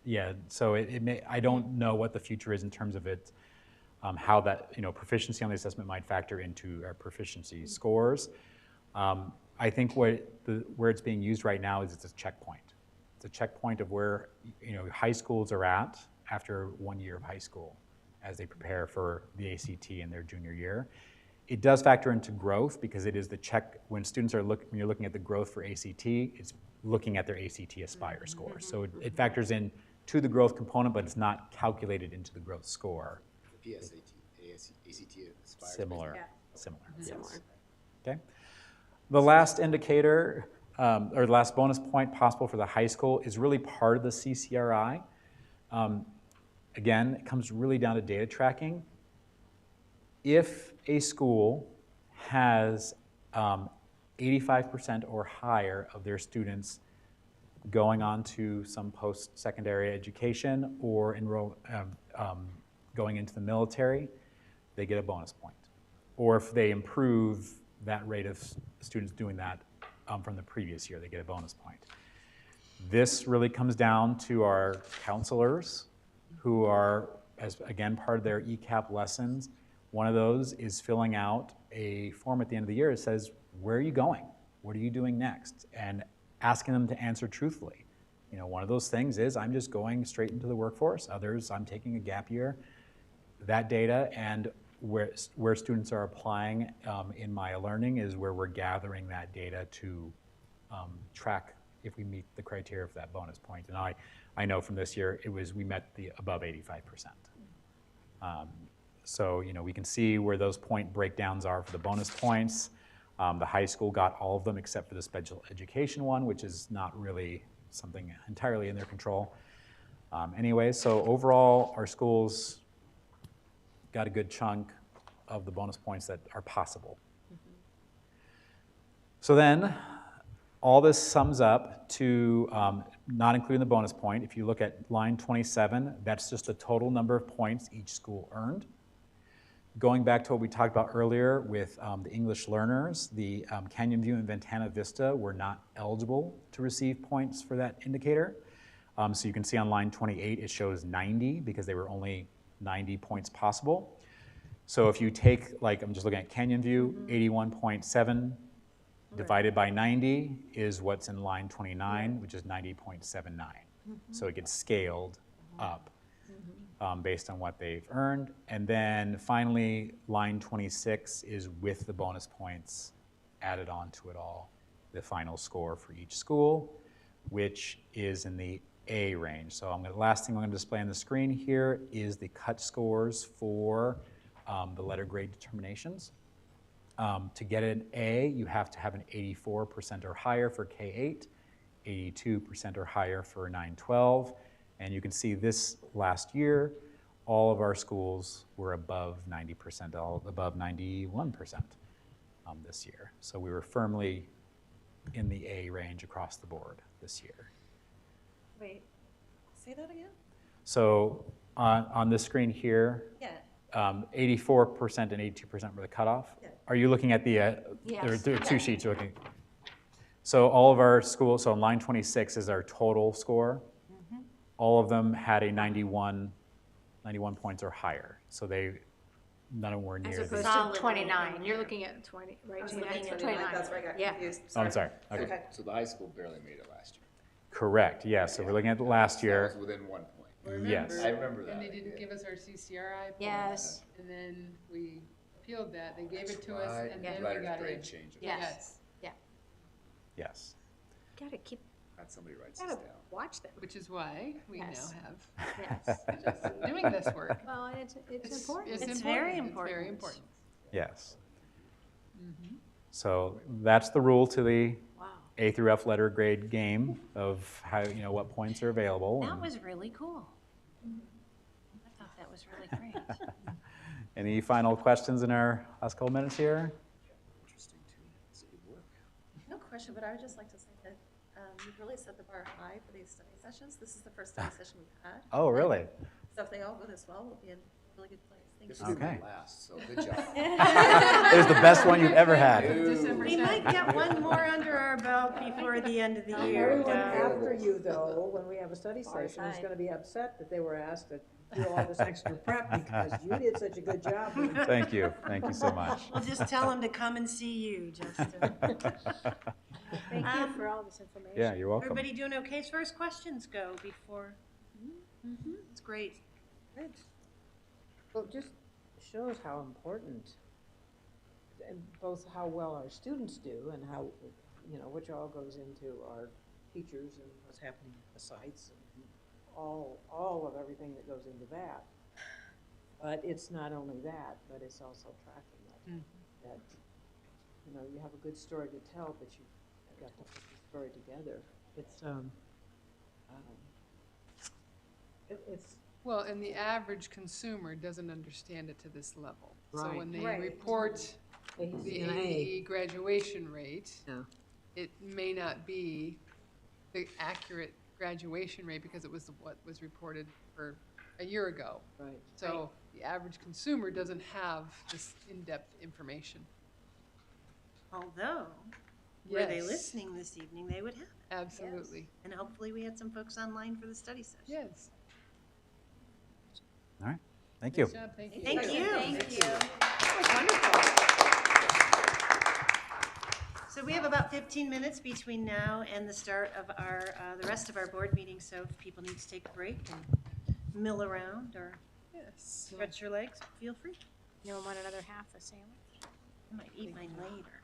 Yeah, so it may, I don't know what the future is in terms of it, how that, proficiency on the assessment might factor into our proficiency scores. I think where it's being used right now is it's a checkpoint. It's a checkpoint of where, high schools are at after 1 year of high school as they prepare for the ACT in their junior year. It does factor into growth because it is the check, when students are when you're looking at the growth for ACT, it's looking at their ACT Aspire score. So it factors in to the growth component, but it's not calculated into the growth score. The PSAT, ACT Aspire. Similar, Yeah. similar. Similar. Yes. Okay. The last indicator, or the last bonus point possible for the high school is really part of the CCRI. Again, it comes really down to data tracking. If a school has 85% or higher of their students going on to some post-secondary education or going into the military, they get a bonus point. Or if they improve that rate of students doing that from the previous year, they get a bonus point. This really comes down to our counselors who are, as again, part of their ECAP lessons. One of those is filling out a form at the end of the year that says, where are you going? What are you doing next? And asking them to answer truthfully. One of those things is I'm just going straight into the workforce. Others, I'm taking a gap year. That data and where students are applying in my learning is where we're gathering that data to track if we meet the criteria for that bonus point. And I know from this year, we met the above 85%. So, we can see where those point breakdowns are for the bonus points. The high school got all of them except for the special education one, which is not really something entirely in their control. Anyway, so overall, our schools got a good chunk of the bonus points that are possible. So then, all this sums up to, not including the bonus point, if you look at line 27, that's just the total number of points each school earned. Going back to what we talked about earlier with the English learners, the Canyon View and Ventana Vista were not eligible to receive points for that indicator. So you can see on line 28, it shows 90 because they were only 90 points possible. So if you take, I'm just looking at Canyon View, 81.7 divided by 90 is what's in line 29, which is 90.79. So it gets scaled up. Based on what they've earned. And then finally, line 26 is with the bonus points added on to it all, the final score for each school, which is in the A range. So the last thing I'm going to display on the screen here is the cut scores for the letter grade determinations. To get an A, you have to have an 84% or higher for K-8, 82% or higher for 9-12, and you can see this last year, all of our schools were above 90%, all above 91% this year. So we were firmly in the A range across the board this year. Wait, say that again? So on this screen here, Yeah. 84% and 82% were the cutoff. Yeah. Are you looking at the, Yes. there are two sheets you're looking. So all of our schools, so line 26 is our total score. All of them had a 91 points or higher. So none of them were near As the. opposed Solidly to 29, in you're there. looking at 20, right? I was Gina? looking at 29. That's where I got Yeah. confused. Oh, I'm sorry. Okay. Okay. So the high school barely made it last year. Correct, yes. So we're looking at the last That year. was within 1 point. Yes. I remember that. And they didn't give us our CCRI points. Yes. And then we appealed that, they gave it to Right. us, and then we Writer's got grade in. changes. Yes. Yes. Gotta keep, Glad somebody writes this gotta down. watch them. Which is why we now Yes. have Yes. Justin doing this work. Well, and it's important. It's very It's very important. important. Yes. So that's the rule to the Wow. A through F letter grade game of how, what points are available. That and was really cool. I thought that was really great. Any final questions in our last couple minutes here? Interesting too. It's good work. No question, but I would just like to say that you've really set the bar high for these study sessions. This is the first study session we've had. Oh, really? So if they all go this well, we'll be in a really good place. Thank This you. will be my Okay. last, so good job. It was the best one you've ever had. December We 10th. might get one more under our belt before the end of the year. Everyone Doug. after you, though, when we have a study Far session, is side. gonna be upset that they were asked to do all this extra prep because you did such a good job. Thank you. Thank you so much. We'll just tell them to come and see you, Justin. Thank you for all this information. Yeah, you're welcome. Everybody doing okay as far as questions go before? It's great. Well, it just shows how important, and both how well our students do and how, which all goes into our teachers and what's happening at the sites and all of everything that goes into that. But it's not only that, but it's also tracking that, you have a good story to tell, but you've got to put the story together. It's Well, and the average consumer doesn't understand it to this level. So Right. when they Right. report the ACNA. AE graduation rate, Yeah. it may not be the accurate graduation rate because it was what was reported for a year ago. Right. So the average consumer doesn't have this in-depth information. Although, were they Yes. listening this evening, they would have. Absolutely. And hopefully we had some folks online for the study session. Yes. All right. Thank you. Nice job, thank you. Thank you. Thank you. So we have about 15 minutes between now and the start of our, the rest of our board meeting. So if people need to take a break and mill around or Yes. stretch your legs, feel free. You want another half a sandwich? I might eat mine later.